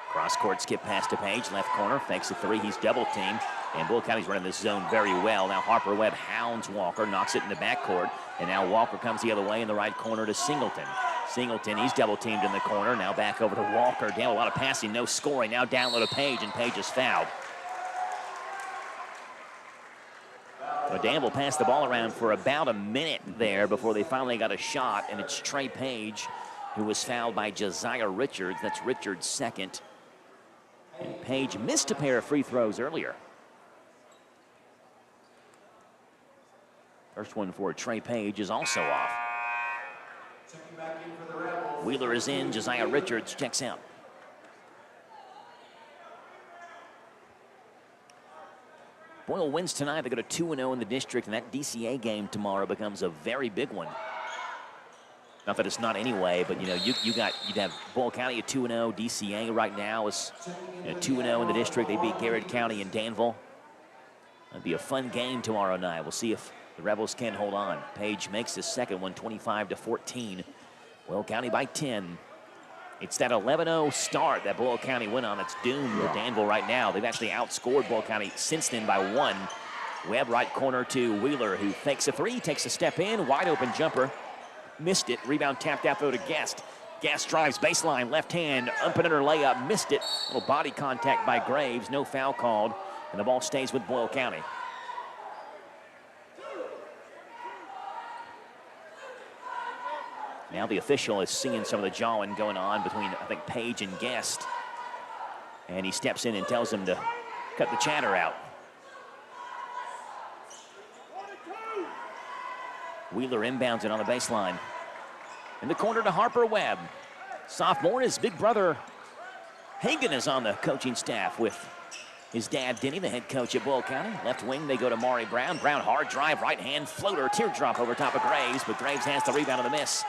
Cross-court skip pass to Page, left corner, fakes a three, he's double-teamed. And Boyle County's running this zone very well. Now Harper Webb hounds Walker, knocks it in the backcourt. And now Walker comes the other way in the right corner to Singleton. Singleton, he's double-teamed in the corner. Now back over to Walker. Down a lot of passing, no scoring. Now down low to Page, and Page is fouled. Danville passed the ball around for about a minute there before they finally got a shot, and it's Trey Page who was fouled by Josiah Richards. That's Richards' second. And Page missed a pair of free throws earlier. First one for Trey Page is also off. Wheeler is in, Josiah Richards checks out. Boyle wins tonight. They go to 2-0 in the district, and that DCA game tomorrow becomes a very big one. Not that it's not anyway, but you'd have Boyle County at 2-0. DCA right now is 2-0 in the district. They beat Garrett County and Danville. It'll be a fun game tomorrow night. We'll see if the Rebels can hold on. Page makes his second one, 25-14. Boyle County by 10. It's that 11-0 start that Boyle County went on. It's doomed to Danville right now. They've actually outscored Boyle County since then by 1. Webb right corner to Wheeler, who fakes a three, takes a step in, wide open jumper. missed it. Rebound tapped out though to Guest. Guest drives baseline, left hand, up and under layup, missed it. Little body contact by Graves, no foul called, and the ball stays with Boyle County. Now the official is seeing some of the jawing going on between, I think, Page and Guest. And he steps in and tells him to cut the chatter out. Wheeler inbounds it on the baseline. In the corner to Harper Webb. Sophomore, his big brother Hagan is on the coaching staff with his dad, Denny, the head coach at Boyle County. Left wing, they go to Maury Brown. Brown, hard drive, right hand, floater, teardrop over top of Graves, but Graves has the rebound on the miss.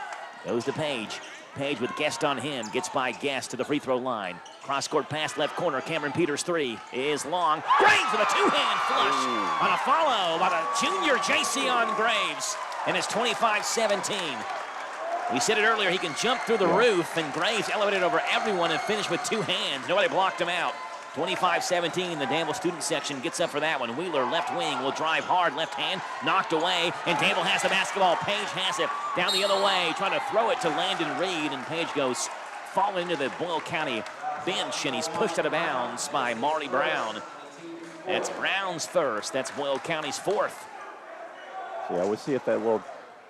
Goes to Page. Page with Guest on him, gets by Guest to the free throw line. Cross-court pass, left corner, Cameron Peters 3 is long. Graves with a two-hand flush on a follow by the junior Jason Graves, and it's 25-17. We said it earlier, he can jump through the roof, and Graves elevated over everyone and finished with two hands. Nobody blocked him out. 25-17, the Danville student section gets up for that one. Wheeler, left wing, will drive hard, left hand, knocked away, and Danville has the basketball. Page has it down the other way, trying to throw it to Landon Reed, and Page goes falling into the Boyle County bench, and he's pushed out of bounds by Marty Brown. That's Brown's first. That's Boyle County's fourth. So yeah, we'll see if that little,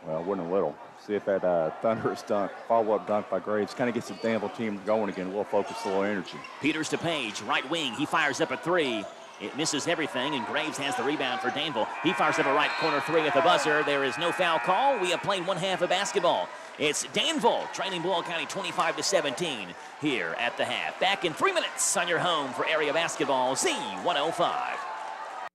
well, it wasn't a little. See if that thunderous dunk, follow-up dunk by Graves kind of gets the Danville team going again, a little focus, a little energy. Peters to Page, right wing. He fires up a three. It misses everything, and Graves has the rebound for Danville. He fires up a right corner three at the buzzer. There is no foul call. We have played one half of basketball. It's Danville trailing Boyle County 25-17 here at the half. Back in 3 minutes on your home for area basketball, Z105.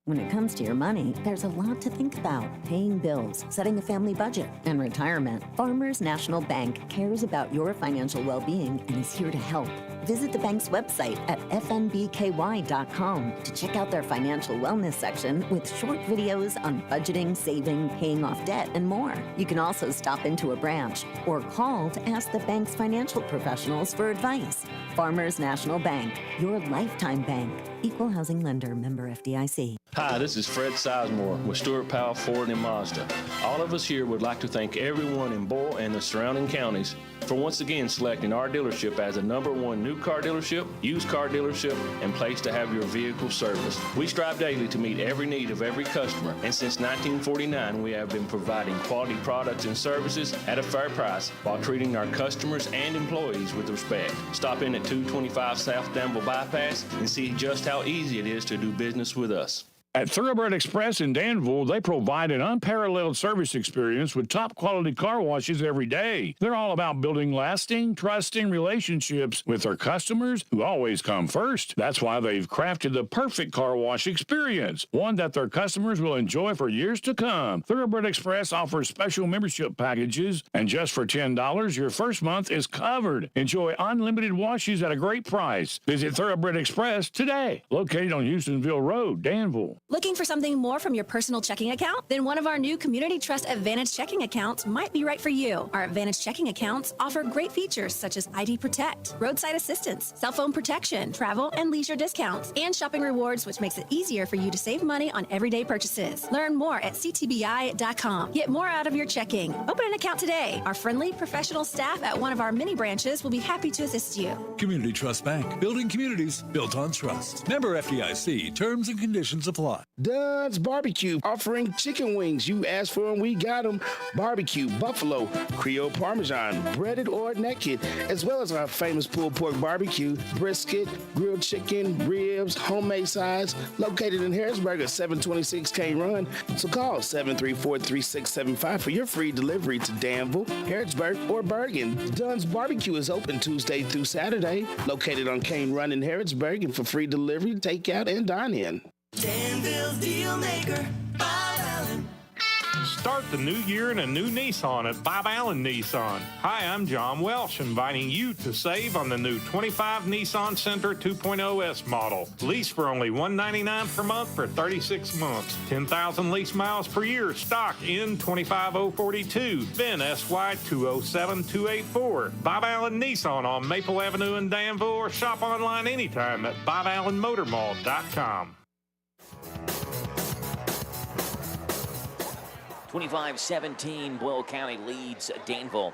When it comes to your money, there's a lot to think about. Paying bills, setting a family budget, and retirement. Farmers National Bank cares about your financial well-being and is here to help. Visit the bank's website at fnbky.com to check out their financial wellness section with short videos on budgeting, saving, paying off debt, and more. You can also stop into a branch or call to ask the bank's financial professionals for advice. Farmers National Bank, your lifetime bank. Equal housing lender, member FDIC. Hi, this is Fred Sizemore with Stuart Powell Ford and Mazda. All of us here would like to thank everyone in Boyle and the surrounding counties for once again selecting our dealership as the #1 new car dealership, used car dealership, and place to have your vehicle serviced. We strive daily to meet every need of every customer, and since 1949 we have been providing quality products and services at a fair price while treating our customers and employees with respect. Stop in at 225 South Danville Bypass and see just how easy it is to do business with us. At Thoroughbred Express in Danville, they provide an unparalleled service experience with top quality car washes every day. They're all about building lasting, trusting relationships with their customers who always come first. That's why they've crafted the perfect car wash experience, one that their customers will enjoy for years to come. Thoroughbred Express offers special membership packages, and just for $10, your first month is covered. Enjoy unlimited washes at a great price. Visit Thoroughbred Express today, located on Houstonville Road, Danville. Looking for something more from your personal checking account? Then one of our new Community Trust Advantage checking accounts might be right for you. Our Advantage checking accounts offer great features such as ID Protect, roadside assistance, cell phone protection, travel and leisure discounts, and shopping rewards, which makes it easier for you to save money on everyday purchases. Learn more at ctbi.com. Get more out of your checking. Open an account today. Our friendly, professional staff at one of our mini branches will be happy to assist you. Community Trust Bank, building communities built on trust. Member FDIC, terms and conditions apply. Dunn's Barbecue, offering chicken wings. You asked for them, we got them. Barbecue, buffalo, Creole Parmesan, breaded or naked, as well as our famous pulled pork barbecue, brisket, grilled chicken, ribs, homemade sides, located in Harrisburg at 726 K Run. So call 734-3675 for your free delivery to Danville, Harrisburg, or Bergen. Dunn's Barbecue is open Tuesday through Saturday, located on Kane Run in Harrisburg, and for free delivery, takeout, and dine-in. Danville's Deal Maker, Bob Allen. Start the new year in a new Nissan at Bob Allen Nissan. Hi, I'm John Welsh, inviting you to save on the new 25 Nissan Sentra 2.0S model. Lease for only $199 per month for 36 months. 10,000 lease miles per year. Stock in 25042. Then SY 207284. Bob Allen Nissan on Maple Avenue in Danville, or shop online anytime at BobAllenMotorMall.com. 25-17, Boyle County leads Danville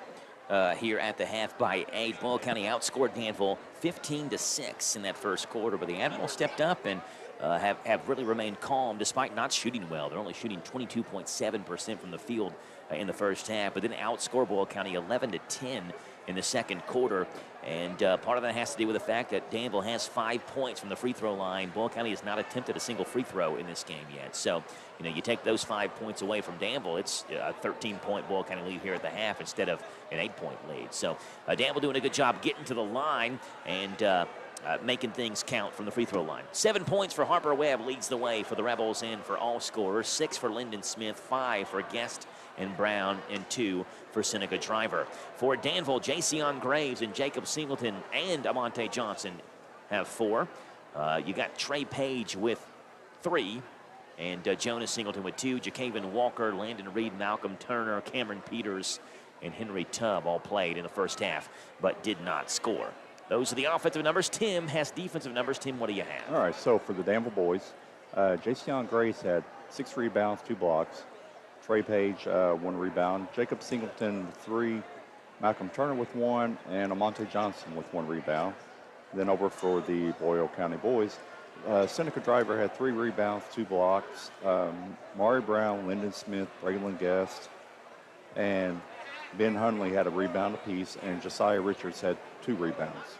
here at the half by 8. Boyle County outscored Danville 15-6 in that first quarter, but the Admirals stepped up and have really remained calm despite not shooting well. They're only shooting 22.7% from the field in the first half, but then outscore Boyle County 11-10 in the second quarter. And part of that has to do with the fact that Danville has 5 points from the free throw line. Boyle County has not attempted a single free throw in this game yet. So, you know, you take those 5 points away from Danville, it's a 13-point Boyle County lead here at the half instead of an 8-point lead. So Danville doing a good job getting to the line and making things count from the free throw line. 7 points for Harper Webb leads the way for the Rebels and for all scorers. 6 for Lyndon Smith, 5 for Guest and Brown, and 2 for Seneca Driver. For Danville, Jason Graves and Jacob Singleton and Amonte Johnson have 4. You got Trey Page with 3, and Jonas Singleton with 2. Jacaven Walker, Landon Reed, Malcolm Turner, Cameron Peters, and Henry Tubb all played in the first half, but did not score. Those are the offensive numbers. Tim has defensive numbers. Tim, what do you have? All right, so for the Danville boys, Jason Grace had 6 rebounds, 2 blocks. Trey Page, 1 rebound. Jacob Singleton, 3. Malcolm Turner with 1. And Amonte Johnson with 1 rebound. Then over for the Boyle County boys, Seneca Driver had 3 rebounds, 2 blocks. Maury Brown, Lyndon Smith, Braylon Guest, and Ben Hunley had a rebound apiece, and Josiah Richards had 2 rebounds.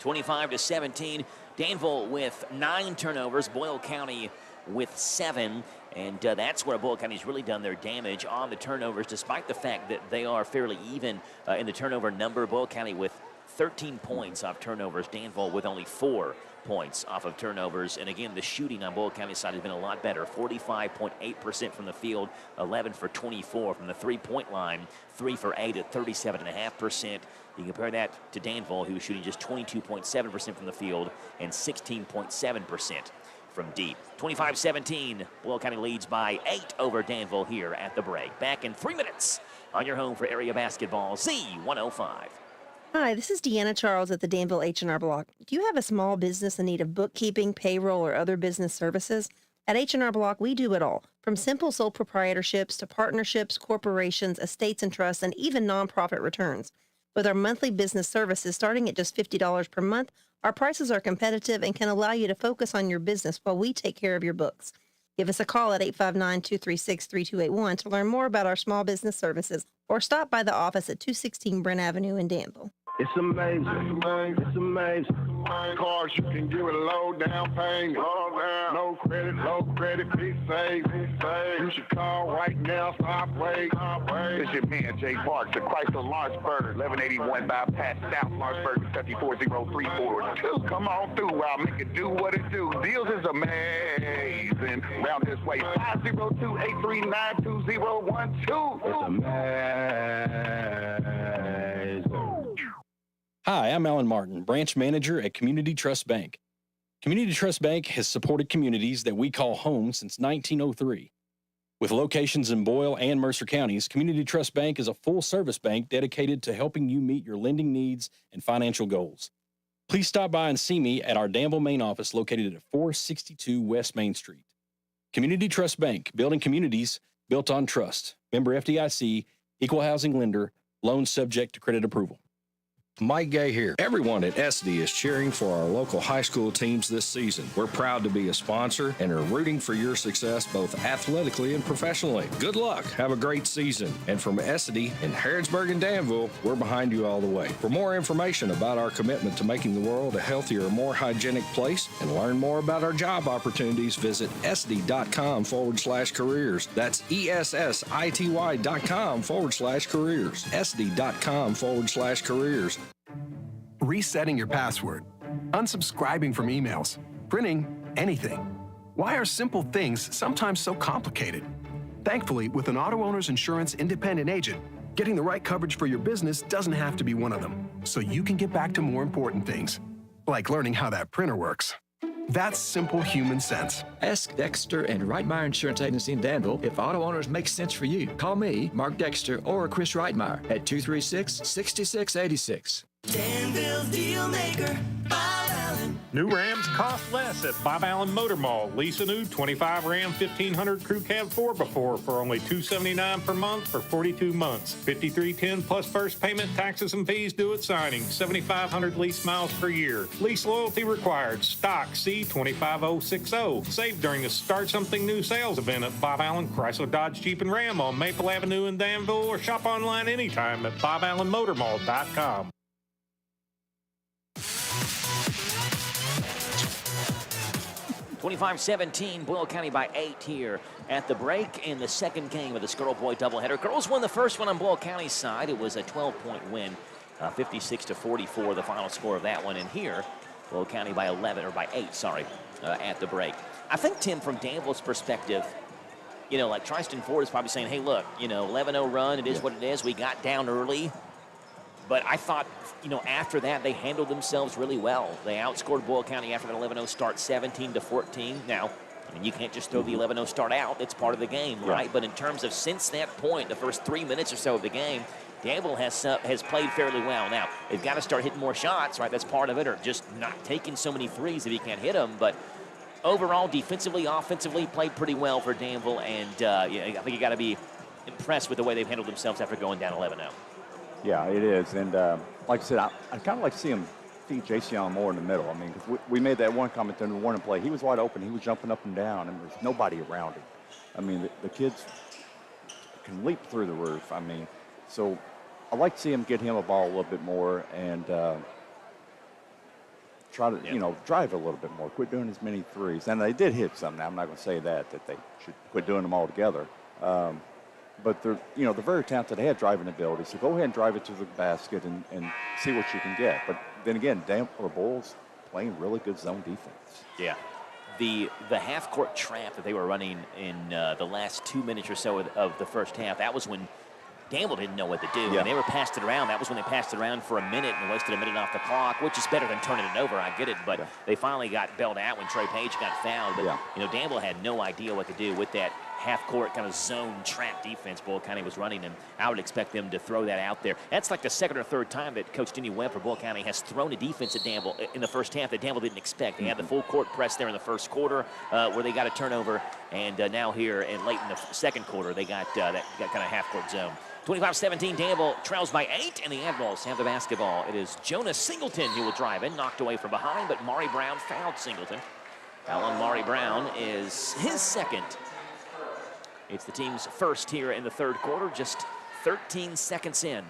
25-17, Danville with 9 turnovers, Boyle County with 7, and that's where Boyle County's really done their damage on the turnovers, despite the fact that they are fairly even in the turnover number. Boyle County with 13 points off turnovers, Danville with only 4 points off of turnovers. And again, the shooting on Boyle County's side has been a lot better. 45.8% from the field, 11 for 24 from the three-point line, 3 for 8 at 37.5%. You compare that to Danville, who was shooting just 22.7% from the field and 16.7% from deep. 25-17, Boyle County leads by 8 over Danville here at the break. Back in 3 minutes on your home for area basketball, Z105. Hi, this is Deanna Charles at the Danville H&R Block. Do you have a small business in need of bookkeeping, payroll, or other business services? At H&R Block, we do it all, from simple sole proprietorships to partnerships, corporations, estates and trusts, and even nonprofit returns. With our monthly business services starting at just $50 per month, our prices are competitive and can allow you to focus on your business while we take care of your books. Give us a call at 859-236-3281 to learn more about our small business services, or stop by the office at 216 Brent Avenue in Danville. It's amazing. It's amazing. Cars you can give a low down payment. No credit, be safe. You should call right now. Stop wait. This your man, Jay Parks, the Chrysler Lawrenceburg, 1181 bypass South Lawrenceburg, 7403442. Come on through while I make it do what it do. Deals is amazing. Round this way, 502-839-2012. It's amazing. Hi, I'm Alan Martin, branch manager at Community Trust Bank. Community Trust Bank has supported communities that we call home since 1903. With locations in Boyle and Mercer counties, Community Trust Bank is a full-service bank dedicated to helping you meet your lending needs and financial goals. Please stop by and see me at our Danville main office located at 462 West Main Street. Community Trust Bank, building communities built on trust. Member FDIC, equal housing lender, loans subject to credit approval. Mike Gay here. Everyone at SD is cheering for our local high school teams this season. We're proud to be a sponsor and are rooting for your success both athletically and professionally. Good luck. Have a great season. And from SD in Harrodsburg and Danville, we're behind you all the way. For more information about our commitment to making the world a healthier, more hygienic place and learn more about our job opportunities, visit sd.com/careers. That's ESSITY.com/careers. sd.com/careers. Resetting your password, unsubscribing from emails, printing anything. Why are simple things sometimes so complicated? Thankfully, with an auto owner's insurance independent agent, getting the right coverage for your business doesn't have to be one of them, so you can get back to more important things, like learning how that printer works. That's simple human sense. Ask Dexter and Reitmeyer Insurance Agency in Danville if auto owners make sense for you. Call me, Mark Dexter, or Chris Reitmeyer at 236-6686. Danville's Deal Maker, Bob Allen. New Rams cost less at Bob Allen Motor Mall. Lease a new 25 Ram 1500 Crew Cab 4x4 for only $279 per month for 42 months. $53.10 plus first payment, taxes and fees due at signing. 7,500 lease miles per year. Lease loyalty required. Stock C25060. Save during the Start Something New sales event at Bob Allen Chrysler Dodge Jeep and Ram on Maple Avenue in Danville, or shop online anytime at BobAllenMotorMall.com. 25-17, Boyle County by 8 here at the break in the second game of this girl-boy doubleheader. Girls won the first one on Boyle County's side. It was a 12-point win, 56-44, the final score of that one. And here, Boyle County by 11, or by 8, sorry, at the break. I think, Tim, from Danville's perspective, you know, like Tristan Ford is probably saying, hey, look, you know, 11-0 run, it is what it is. We got down early. But I thought, you know, after that, they handled themselves really well. They outscored Boyle County after that 11-0 start, 17-14. Now, I mean, you can't just throw the 11-0 start out. It's part of the game, right? But in terms of since that point, the first 3 minutes or so of the game, Danville has played fairly well. Now, they've got to start hitting more shots, right? That's part of it, or just not taking so many threes if you can't hit them. But overall, defensively, offensively, played pretty well for Danville. And yeah, I think you got to be impressed with the way they've handled themselves after going down 11-0. Yeah, it is. And like I said, I kind of like to see him feed Jason more in the middle. I mean, because we made that one comment during the warning play. He was wide open. He was jumping up and down, and there's nobody around him. I mean, the kids can leap through the roof. I mean, so I like to see him get him a ball a little bit more and try to, you know, drive a little bit more. Quit doing as many threes. And they did hit some. Now, I'm not going to say that they should quit doing them altogether. But they're, you know, they're very talented. They have driving ability. So go ahead and drive it to the basket and see what you can get. But then again, Boyle's playing really good zone defense. Yeah. The half-court trap that they were running in the last 2 minutes or so of the first half, that was when Danville didn't know what to do. And they were passed it around. That was when they passed it around for a minute and wasted a minute off the clock, which is better than turning it over. I get it. But they finally got bailed out when Trey Page got fouled. But, you know, Danville had no idea what to do with that half-court kind of zone trap defense Boyle County was running, and I would expect them to throw that out there. That's like the second or third time that Coach Denny Webb for Boyle County has thrown a defense at Danville in the first half that Danville didn't expect. They had the full court press there in the first quarter where they got a turnover, and now here and late in the second quarter they got that kind of half-court zone. 25-17, Danville trails by 8, and the Admirals have the basketball. It is Jonas Singleton who will drive in, knocked away from behind, but Maury Brown fouled Singleton. Foul on Maury Brown is his second. It's the team's first here in the third quarter, just 13 seconds in.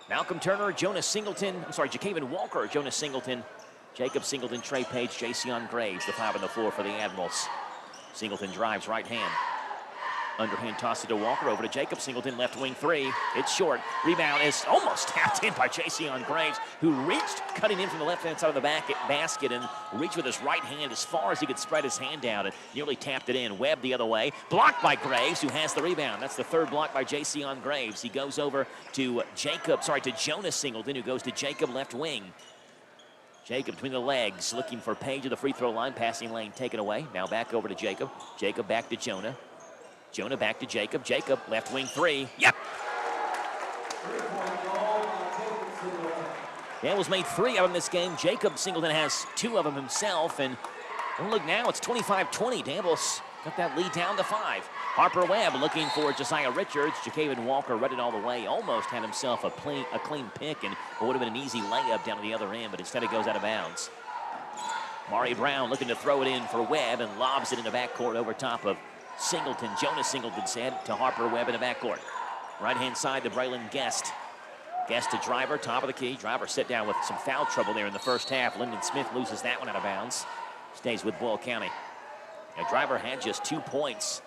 Malcolm Turner, Jonas Singleton, Ja'Kaven Walker, Jonas Singleton, Jacob Singleton, Trey Page, Jason Graves, the 5 on the floor for the Admirals. Singleton drives right hand. Underhand toss it to Walker, over to Jacob Singleton, left wing three. It's short. Rebound is almost tapped in by Jason Graves, who reached, cutting in from the left-hand side of the basket and reached with his right hand as far as he could spread his hand out and nearly tapped it in. Webb the other way. Blocked by Graves, who has the rebound. That's the third block by Jason Graves. He goes over to Jonas Singleton, who goes to Jacob left wing. Jacob between the legs, looking for Page at the free throw line. Passing lane taken away. Now back over to Jacob. Jacob back to Jonah. Jonah back to Jacob. Jacob, left wing three. Yep! Danville's made 3 of them this game. Jacob Singleton has 2 of them himself. And look now, it's 25-20. Danville's got that lead down to 5. Harper Webb looking for Josiah Richards. Ja'Kaven Walker read it all the way. Almost had himself a clean pick, and it would have been an easy layup down to the other end, but instead it goes out of bounds. Maury Brown looking to throw it in for Webb and lobs it in the backcourt over top of Singleton. Jonas Singleton said to Harper Webb in the backcourt. Right-hand side to Braylon Guest. Guest to Driver, top of the key. Driver sit down with some foul trouble there in the first half. Lyndon Smith loses that one out of bounds. Stays with Boyle County. Now, Driver had just 2 points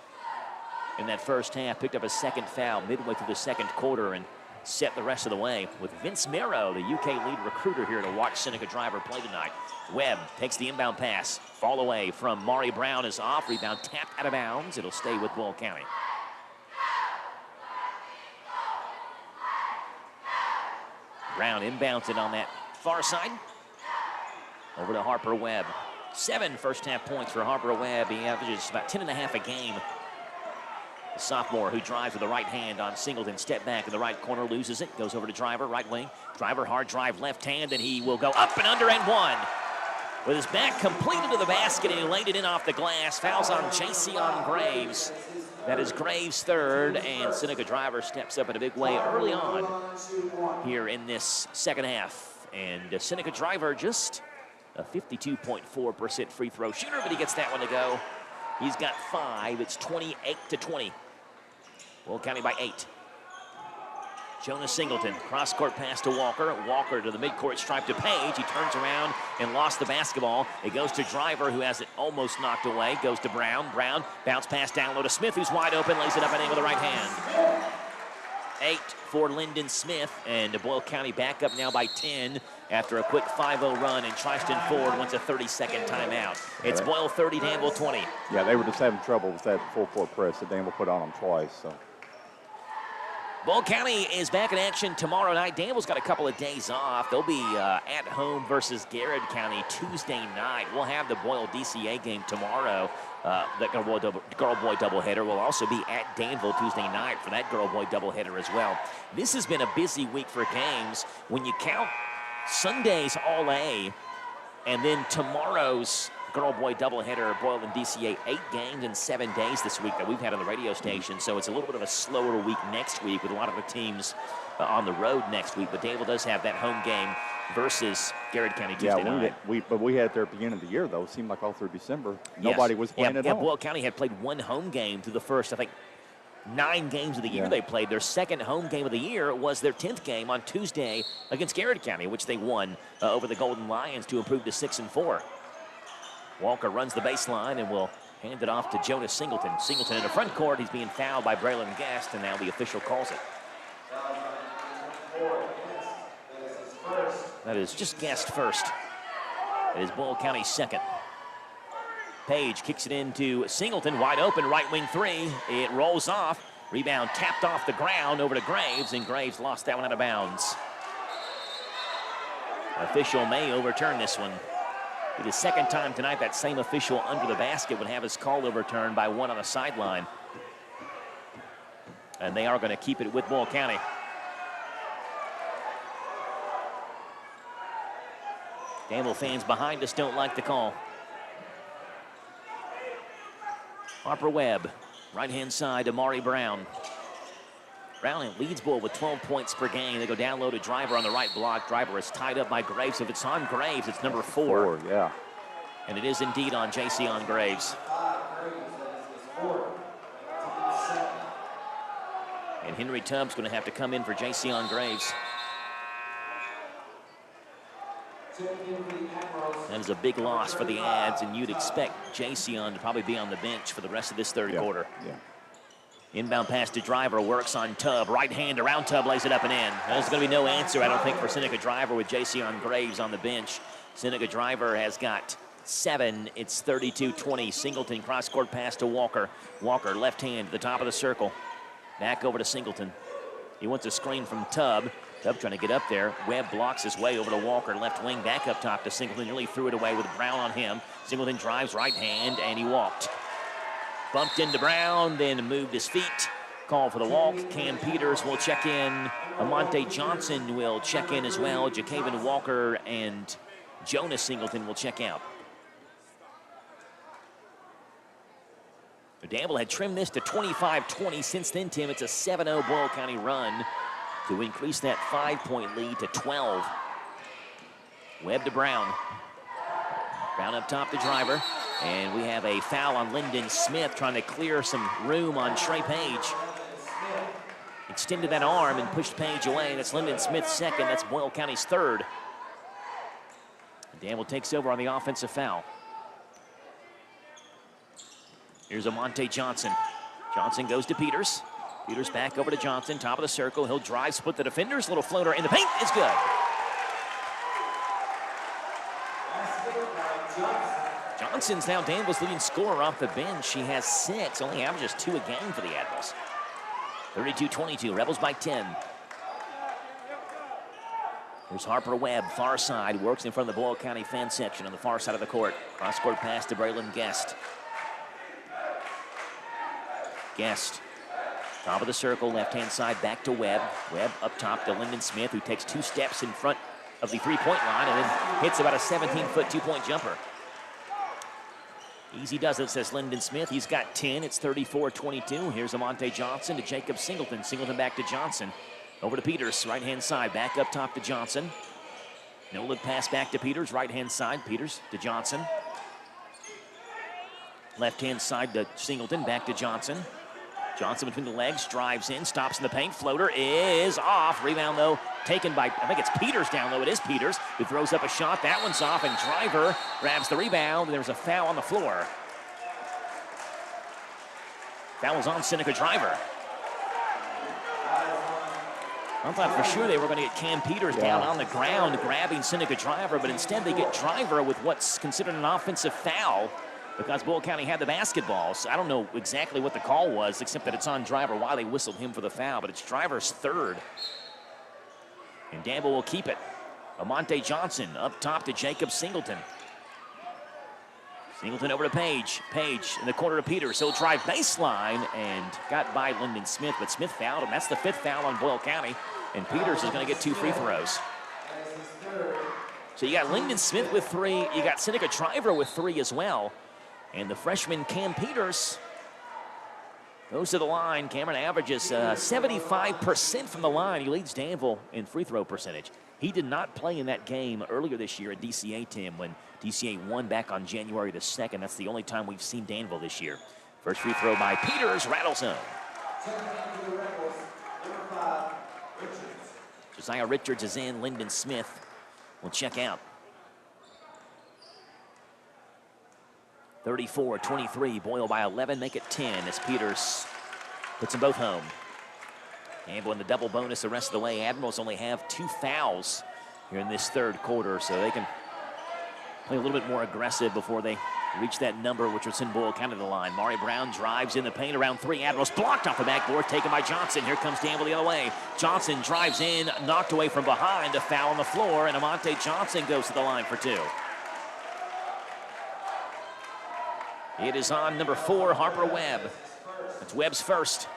in that first half. Picked up a second foul midway through the second quarter and set the rest of the way with Vince Merrow, the UK lead recruiter, here to watch Seneca Driver play tonight. Webb takes the inbound pass. Fall away from Maury Brown is off. Rebound tapped out of bounds. It'll stay with Boyle County. Brown inbounds it on that far side. Over to Harper Webb. 7 first half points for Harper Webb. He averages about 10.5 a game. The sophomore who drives with the right hand on Singleton. Step back in the right corner, loses it. Goes over to Driver, right wing. Driver, hard drive, left hand, and he will go up and under and one. With his back completed to the basket, and he laid it in off the glass. Fouls on Jason Graves. That is Graves' third, and Seneca Driver steps up in a big way early on here in this second half. And Seneca Driver just a 52.4% free throw shooter, but he gets that one to go. He's got 5. It's 28-20. Will County by 8. Jonas Singleton, cross-court pass to Walker. Walker to the midcourt stripe to Page. He turns around and lost the basketball. It goes to Driver, who has it almost knocked away. Goes to Brown. Brown, bounce pass down low to Smith, who's wide open. Lays it up and in with the right hand. 8 for Lyndon Smith, and Boyle County back up now by 10 after a quick 5-0 run, and Tristan Ford wants a 30-second timeout. It's Boyle 30, Danville 20. Yeah, they were just having trouble with that full-court press that Danville put on them twice. So. Boyle County is back in action tomorrow night. Danville's got a couple of days off. They'll be at home versus Garrett County Tuesday night. We'll have the Boyle DCA game tomorrow. That girl-boy doubleheader will also be at Danville Tuesday night for that girl-boy doubleheader as well. This has been a busy week for games. When you count Sunday's All-A and then tomorrow's girl-boy doubleheader, Boyle and DCA, 8 games in 7 days this week that we've had on the radio station. So it's a little bit of a slower week next week with a lot of the teams on the road next week. But Danville does have that home game versus Garrett County Tuesday night. But we had it there at the beginning of the year, though. It seemed like all through December, nobody was playing at home. Boyle County had played 1 home game through the first, I think, 9 games of the year they played. Their second home game of the year was their 10th game on Tuesday against Garrett County, which they won over the Golden Lions to improve to 6-4. Walker runs the baseline and will hand it off to Jonas Singleton. Singleton in the front court. He's being fouled by Braylon Guest, and now the official calls it. That is just Guest first. It is Boyle County's second. Page kicks it into Singleton, wide open, right wing 3. It rolls off. Rebound tapped off the ground over to Graves, and Graves lost that one out of bounds. Official may overturn this one. For the second time tonight, that same official under the basket would have his call overturned by 1 on the sideline. And they are going to keep it with Boyle County. Danville fans behind us don't like the call. Harper Webb, right-hand side to Maury Brown. Brown leads Boyle with 12 points per game. They go down low to Driver on the right block. Driver is tied up by Graves. If it's on Graves, it's number 4. Yeah. And it is indeed on Jason Graves. And Henry Tubbs going to have to come in for Jason Graves. That is a big loss for the Ads, and you'd expect Jason to probably be on the bench for the rest of this third quarter. Yeah. Inbound pass to Driver, works on Tubb. Right hand around Tubb, lays it up and in. There's going to be no answer, I don't think, for Seneca Driver with Jason Graves on the bench. Seneca Driver has got 7. It's 32-20. Singleton cross-court pass to Walker. Walker, left hand to the top of the circle. Back over to Singleton. He wants a screen from Tubb. Tubb trying to get up there. Webb blocks his way over to Walker. Left wing back up top to Singleton. Nearly threw it away with Brown on him. Singleton drives right hand, and he walked. Bumped into Brown, then moved his feet. Call for the walk. Cam Peters will check in. Amonte Johnson will check in as well. Jacaven Walker and Jonas Singleton will check out. Danville had trimmed this to 25-20. Since then, Tim, it's a 7-0 Boyle County run to increase that 5-point lead to 12. Webb to Brown. Brown up top to Driver. And we have a foul on Lyndon Smith trying to clear some room on Trey Page. Extended that arm and pushed Page away. That's Lyndon Smith's second. That's Boyle County's third. Danville takes over on the offensive foul. Here's Amonte Johnson. Johnson goes to Peters. Peters back over to Johnson, top of the circle. He'll drive, split the defenders. Little floater in the paint is good. Johnson's now Danville's leading scorer off the bench. He has 6, only averages 2 a game for the Admirals. 32-22, Rebels by 10. Here's Harper Webb, far side, works in front of the Boyle County fan section on the far side of the court. Cross-court pass to Braylon Guest. Guest Top of the circle, left-hand side, back to Webb. Webb up top to Lyndon Smith, who takes 2 steps in front of the three-point line and then hits about a 17-foot two-point jumper. Easy does it, says Lyndon Smith. He's got 10. It's 34-22. Here's Amonte Johnson to Jacob Singleton. Singleton back to Johnson. Over to Peters, right-hand side. Back up top to Johnson. No look pass back to Peters, right-hand side. Peters to Johnson. Left-hand side to Singleton, back to Johnson. Johnson between the legs, drives in, stops in the paint. Floater is off. Rebound, though, taken by, I think it's Peters down low. It is Peters who throws up a shot. That one's off, and Driver grabs the rebound. There's a foul on the floor. Foul was on Seneca Driver. I thought for sure they were going to get Cam Peters down on the ground grabbing Seneca Driver, but instead they get Driver with what's considered an offensive foul because Bull County had the basketball. So I don't know exactly what the call was, except that it's on Driver, why they whistled him for the foul, but it's Driver's third. And Danville will keep it. Amonte Johnson up top to Jacob Singleton. Singleton over to Page. Page in the corner to Peters. He'll drive baseline and got by Lyndon Smith, but Smith fouled him. That's the 5th foul on Boyle County, and Peters is going to get 2 free throws. So you got Lyndon Smith with 3. You got Seneca Driver with 3 as well. And the freshman Cam Peters goes to the line. Cameron averages 75% from the line. He leads Danville in free throw percentage. He did not play in that game earlier this year at DCA, Tim, when DCA won back on January the 2nd. That's the only time we've seen Danville this year. First free throw by Peters, rattles home. Josiah Richards is in. Lyndon Smith will check out. 34-23, Boyle by 11, make it 10 as Peters puts them both home. Danville in the double bonus the rest of the way. Admirals only have 2 fouls here in this 3rd quarter, so they can play a little bit more aggressive before they reach that number, which will send Boyle County to the line. Maury Brown drives in the paint around 3. Admirals blocked off the backboard, taken by Johnson. Here comes Danville the other way. Johnson drives in, knocked away from behind, a foul on the floor, and Amonte Johnson goes to the line for 2. It is on number 4, Harper Webb. That's Webb's first.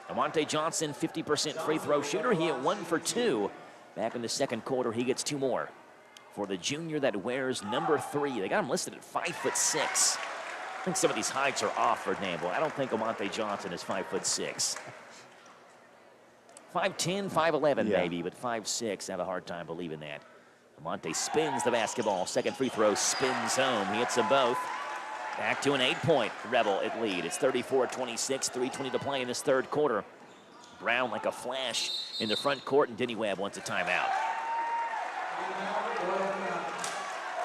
Amonte Johnson, 50% free throw shooter. He hit 1 for 2. Back in the 2nd quarter, he gets 2 more. For the junior that wears number 3, they got him listed at 5'6". I think some of these heights are off for Danville. I don't think Amonte Johnson is 5'6". 5'10", 5'11", maybe, but 5'6". I have a hard time believing that. Amonte spins the basketball. 2nd free throw spins home. He hits them both. Back to an 8-point Rebel at lead. It's 34-26, 3:20 to play in this 3rd quarter. Brown like a flash in the front court, and Denny Webb wants a timeout.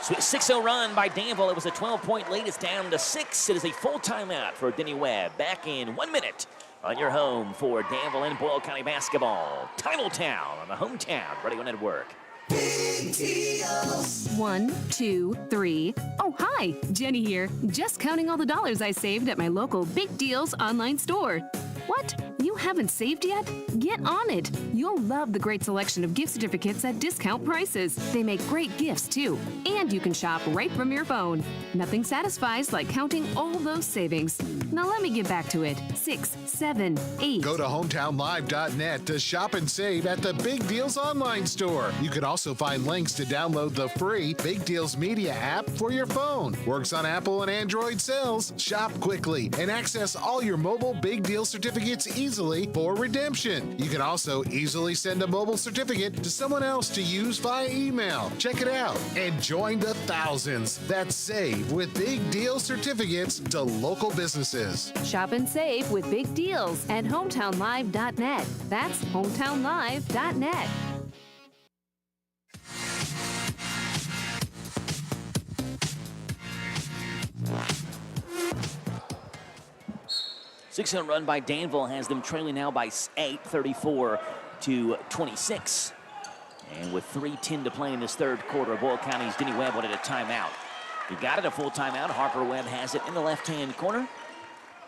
6-0 run by Danville. It was a 12-point lead. It's down to 6. It is a full timeout for Denny Webb. Back in 1 minute on your home for Danville and Boyle County basketball. Titletown on the Hometown Radio Network. Big deals. 1, 2, 3. Oh, hi, Jenny here. Just counting all the dollars I saved at my local Big Deals online store. What? You haven't saved yet? Get on it. You'll love the great selection of gift certificates at discount prices. They make great gifts, too. And you can shop right from your phone. Nothing satisfies like counting all those savings. Now let me get back to it. 6, 7, 8. Go to hometownlive.net to shop and save at the Big Deals online store. You can also find links to download the free Big Deals Media app for your phone. Works on Apple and Android cells. Shop quickly and access all your mobile Big Deal certificates easily for redemption. You can also easily send a mobile certificate to someone else to use via email. Check it out and join the thousands that save with Big Deal certificates to local businesses. Shop and save with Big Deals at hometownlive.net. That's hometownlive.net. Six-0 run by Danville has them trailing now by 8, 34-26. And with 3:10 to play in this 3rd quarter, Boyle County's Denny Webb wanted a timeout. He got it, a full timeout. Harper Webb has it in the left-hand corner.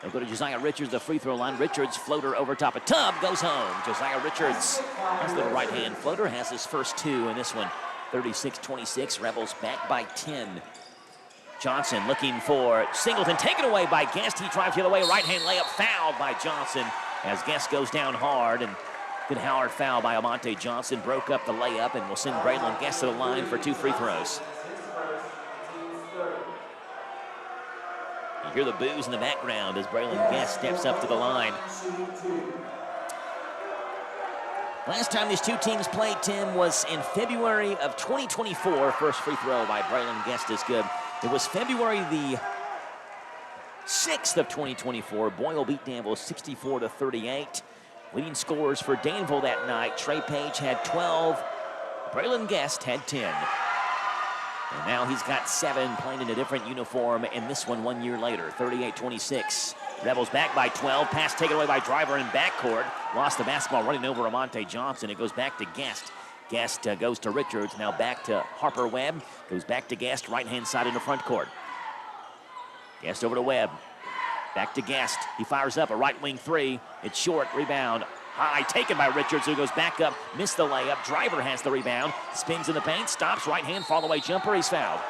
They'll go to Josiah Richards, the free throw line. Richards, floater over top of Tubb, goes home. Josiah Richards, nice little right-hand floater, has his first 2 in this one. 36-26, Rebels back by 10. Johnson looking for Singleton, taken away by Guest. He drives the other way, right-hand layup, fouled by Johnson. as Guest goes down hard, and good Howard foul by Amante Johnson broke up the layup and will send Braylon Guest to the line for 2 free throws. You hear the boos in the background as Braylon Guest steps up to the line. Last time these two teams played, Tim, was in February of 2024. First free throw by Braylon Guest is good. It was February the 6th of 2024. Boyle beat Danville 64-38. Leading scorers for Danville that night, Trey Page had 12. Braylon Guest had 10. And now he's got 7, playing in a different uniform in this one 1 year later, 38-26. Rebels back by 12. Pass taken away by Driver in backcourt. Lost the basketball running over Amante Johnson. It goes back to Guest. Guest goes to Richards. Now back to Harper Webb. Goes back to Guest, right-hand side in the front court. Guest over to Webb. Back to Guest. He fires up a right wing 3. It's short. Rebound. High. Taken by Richards, who goes back up. Missed the layup. Driver has the rebound. Spins in the paint. Stops. Right hand fall away jumper. He's fouled.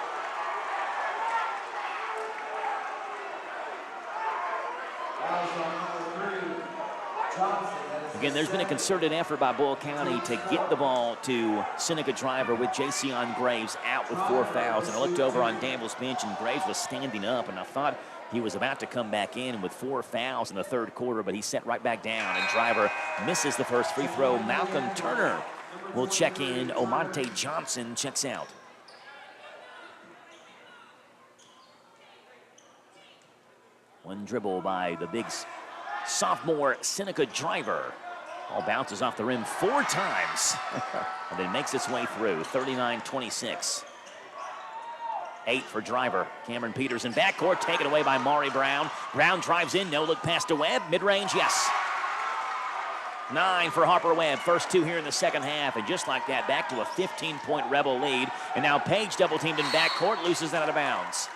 Again, there's been a concerted effort by Boyle County to get the ball to Seneca Driver with Jason Graves out with 4 fouls. And I looked over on Danville's bench, and Graves was standing up, and I thought he was about to come back in with 4 fouls in the third quarter, but he set right back down, and Driver misses the first free throw. Malcolm Turner will check in. Omonte Johnson checks out. One dribble by the big sophomore Seneca Driver. Ball bounces off the rim 4 times and then makes its way through. 39-26. 8 for Driver. Cameron Peters in backcourt, taken away by Maury Brown. Brown drives in, no look pass to Webb. Mid-range, yes. 9 for Harper Webb. First 2 here in the second half, and just like that, back to a 15-point Rebel lead. And now Page double-teamed in backcourt, loses that out of bounds.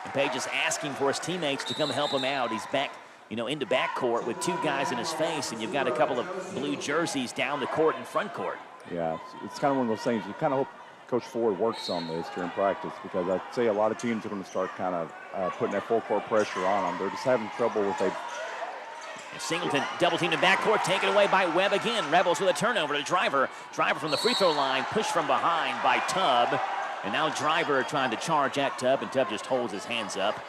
And Page is asking for his teammates to come help him out. He's back, into backcourt with 2 guys in his face, and you've got a couple of blue jerseys down the court and front court. Yeah, it's kind of one of those things. You kind of hope Coach Ford works on this during practice, because I'd say a lot of teams are going to start kind of putting that full court pressure on them. They're just having trouble with a Singleton double-teamed in backcourt, taken away by Webb again. Rebels with a turnover to Driver. Driver from the free throw line, pushed from behind by Tubb. And now Driver trying to charge at Tubb, and Tubb just holds his hands up.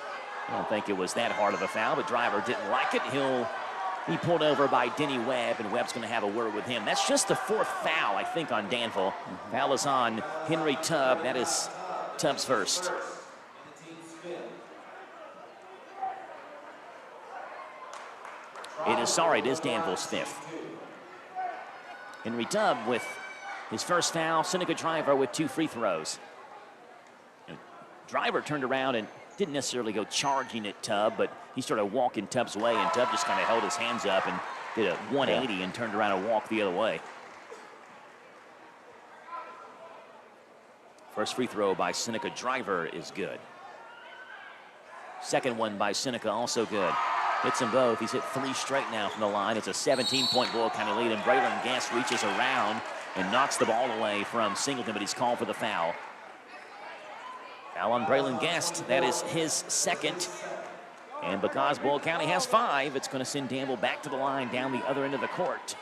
I don't think it was that hard of a foul, but Driver didn't like it. He'll be pulled over by Denny Webb, and Webb's going to have a word with him. That's just the 4th foul, I think, on Danville. Foul is on Henry Tubb. That is Tubb's first. It is Danville's 5th. Henry Tubb with his first foul. Seneca Driver with 2 free throws. And Driver turned around and didn't necessarily go charging at Tubb, but he started walking Tubb's way, and Tubb just kind of held his hands up and did a 180 and turned around and walked the other way. First free throw by Seneca Driver is good. Second one by Seneca, also good. Hits them both. He's hit 3 straight now from the line. It's a 17-point Boyle County lead, and Braylon Guest reaches around and knocks the ball away from Singleton, but he's called for the foul. Foul on Braylon Guest. That is his second. And because Boyle County has 5, it's going to send Danville back to the line down the other end of the court.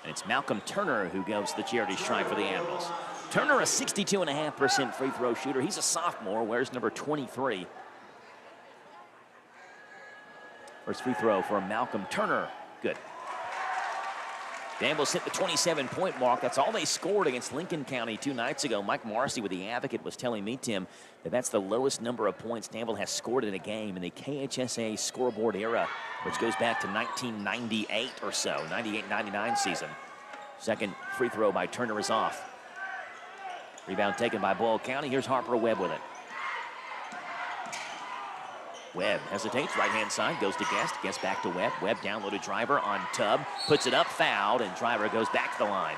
And it's Malcolm Turner who goes to the charity stripe for the Admirals. Turner, a 62.5% free throw shooter. He's a sophomore, wears number 23. First free throw for Malcolm Turner. Good. Danville's hit the 27-point mark. That's all they scored against Lincoln County 2 nights ago. Mike Marcy with the Advocate was telling me, Tim, that that's the lowest number of points Danville has scored in a game in the KHSA scoreboard era, which goes back to 1998 or so, 98-99 season. Second free throw by Turner is off. Rebound taken by Boyle County. Here's Harper Webb with it. Webb hesitates, right-hand side, goes to Guest. Guest back to Webb. Webb downloaded Driver on Tubb. Puts it up, fouled, and Driver goes back to the line.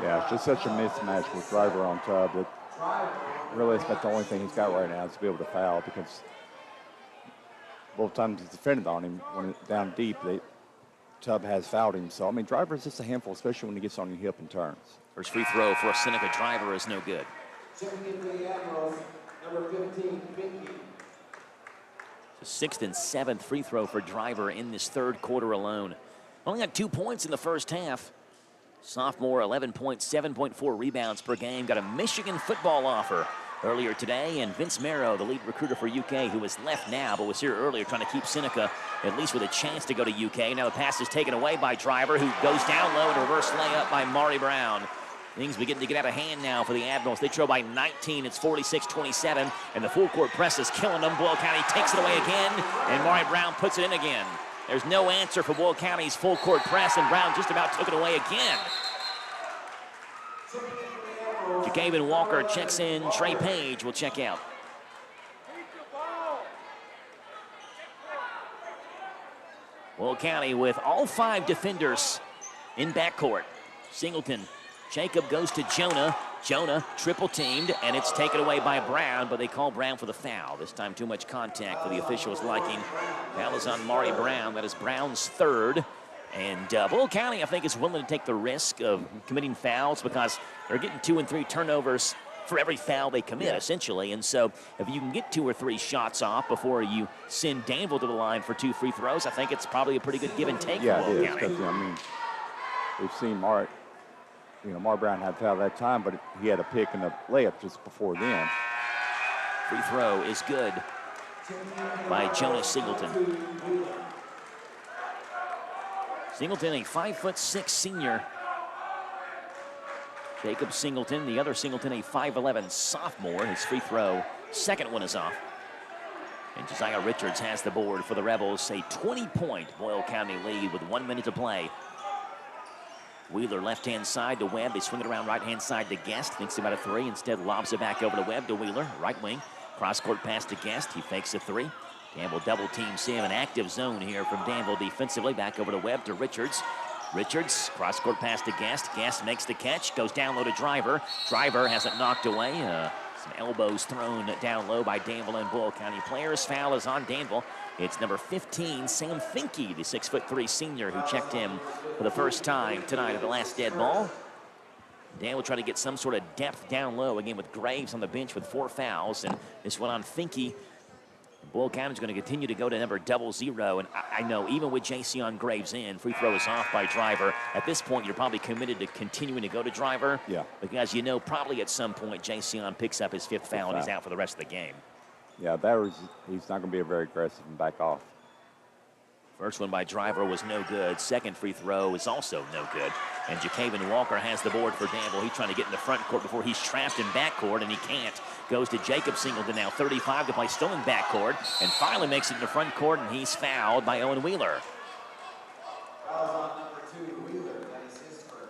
Yeah, it's just such a mismatch with Driver on Tubb that really it's about the only thing he's got right now is to be able to foul, because both times he's defended on him when it's down deep, Tubb has fouled him. So, I mean, Driver's just a handful, especially when he gets on your hip and turns. First free throw for a Seneca Driver is no good. The 6th and 7th free throw for Driver in this third quarter alone. Only got 2 points in the first half. Sophomore, 11 points, 7.4 rebounds per game. Got a Michigan football offer earlier today. And Vince Marrow, the lead recruiter for UK, who has left now but was here earlier trying to keep Seneca at least with a chance to go to UK. Now the pass is taken away by Driver, who goes down low and a reverse layup by Maury Brown. Things beginning to get out of hand now for the Admirals. They trail by 19. It's 46-27, and the full court press is killing them. Boyle County takes it away again, and Maury Brown puts it in again. There's no answer for Boyle County's full court press, and Brown just about took it away again. Ja'Caven Walker checks in. Trey Page will check out. Boyle County with all 5 defenders in backcourt. Singleton. Jacob goes to Jonah. Jonah triple teamed, and it's taken away by Brown, but they call Brown for the foul. This time too much contact for the officials' liking. Foul is on Maury Brown. That is Brown's 3rd. And Boyle County, I think, is willing to take the risk of committing fouls because they're getting 2 and 3 turnovers for every foul they commit, essentially. And so if you can get 2 or 3 shots off before you send Danville to the line for 2 free throws, I think it's probably a pretty good give and take for Boyle County. I mean, we've seen Maury Brown had foul that time, but he had a pick and a layup just before then. Free throw is good by Jonas Singleton. Singleton, a 5'6" senior. Jacob Singleton, the other Singleton, a 5'11" sophomore. His free throw, 2nd one is off. And Josiah Richards has the board for the Rebels. A 20-point Boyle County lead with 1 minute to play. Wheeler left-hand side to Webb. They swing it around right-hand side to Guest. Thinks about a 3. Instead lobs it back over to Webb to Wheeler. Right wing. Cross-court pass to Guest. He fakes a 3. Danville double teams him. An active zone here from Danville defensively. Back over to Webb to Richards. Richards, cross-court pass to Guest. Guest makes the catch. Goes down low to Driver. Driver has it knocked away. Some elbows thrown down low by Danville and Boyle County players. Foul is on Danville. It's number 15, Sam Finke, the 6'3" senior who checked in for the first time tonight at the last dead ball. Dan will try to get some sort of depth down low, again with Graves on the bench with 4 fouls. And this one on Finke. Boyle County is going to continue to go to number 00. And I know even with Jason Graves in, free throw is off by Driver. At this point, you're probably committed to continuing to go to Driver. Yeah. Because you know probably at some point Jason picks up his 5th foul and he's out for the rest of the game. Yeah, he's not going to be very aggressive and back off. First one by Driver was no good. 2nd free throw is also no good. And Ja'Caven Walker has the board for Danville. He's trying to get in the front court before he's trapped in backcourt, and he can't. Goes to Jacob Singleton now, 35 to play, still in backcourt, and finally makes it in the front court, and he's fouled by Owen Wheeler.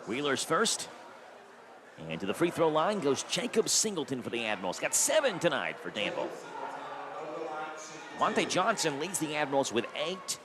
Wheeler's first. And to the free throw line goes Jacob Singleton for the Admirals. Got 7 tonight for Danville. Monte Johnson leads the Admirals with 8.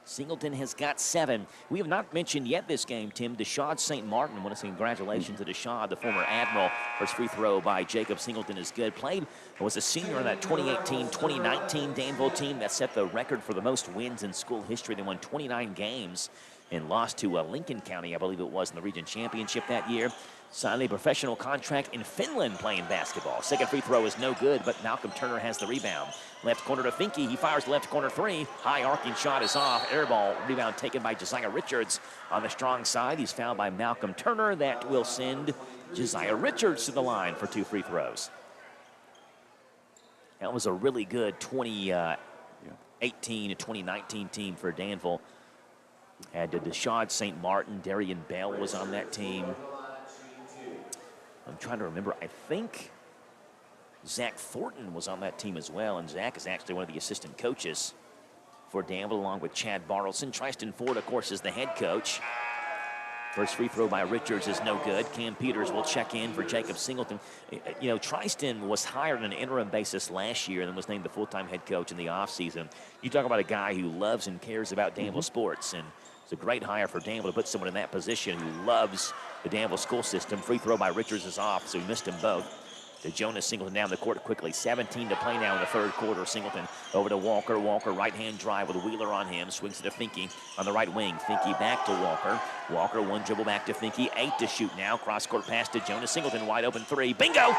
Singleton has got 7. We have not mentioned yet this game, Tim. Deshaud St. Martin. I want to say congratulations to Deshaud, the former Admiral. First free throw by Jacob Singleton is good. Played, was a senior on that 2018-2019 Danville team that set the record for the most wins in school history. They won 29 games and lost to Lincoln County, I believe it was, in the region championship that year. Signed a professional contract in Finland playing basketball. 2nd free throw is no good, but Malcolm Turner has the rebound. Left corner to Finke. He fires left corner 3. High arcing shot is off. Air ball. Rebound taken by Josiah Richards on the strong side. He's fouled by Malcolm Turner. That will send Josiah Richards to the line for 2 free throws. That was a really good 2018 to 2019 team for Danville. Had Deshaud St. Martin. Darian Bell was on that team. I'm trying to remember. I think Zach Thornton was on that team as well, and Zach is actually one of the assistant coaches for Danville, along with Chad Bartleson. Tristan Ford, of course, is the head coach. First free throw by Richards is no good. Cam Peters will check in for Jacob Singleton. You know, Tristan was hired on an interim basis last year and then was named the full-time head coach in the offseason. You talk about a guy who loves and cares about Danville sports, and it's a great hire for Danville to put someone in that position who loves the Danville school system. Free throw by Richards is off, so he missed them both. To Jonas Singleton down the court quickly. 17 to play now in the 3rd quarter. Singleton over to Walker. Walker right-hand drive with Wheeler on him. Swings it to Finke on the right wing. Finke back to Walker. Walker one dribble back to Finke. 8 to shoot now. Cross-court pass to Jonas Singleton. Wide open 3. Bingo!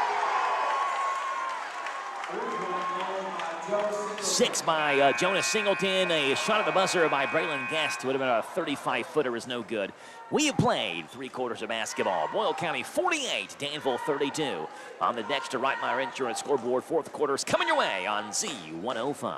6 by Jonas Singleton. A shot at the buzzer by Braylon Guest. Would have been a 35-footer, is no good. We have played 3 quarters of basketball. Boyle County 48, Danville 32. On the Dexter Reitmeyer Insurance scoreboard, 4th quarter is coming your way on Z105.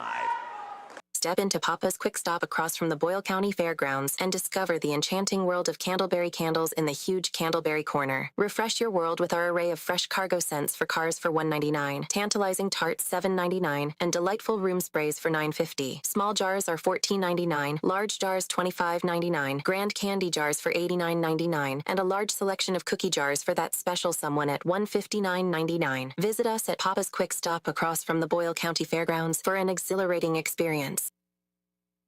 Step into Papa's Quick Stop across from the Boyle County Fairgrounds and discover the enchanting world of Candleberry candles in the huge Candleberry Corner. Refresh your world with our array of fresh cargo scents for cars for $1.99, tantalizing tarts $7.99, and delightful room sprays for $9.50. Small jars are $14.99, large jars $25.99, grand candy jars for $89.99, and a large selection of cookie jars for that special someone at $159.99. Visit us at Papa's Quick Stop across from the Boyle County Fairgrounds for an exhilarating experience.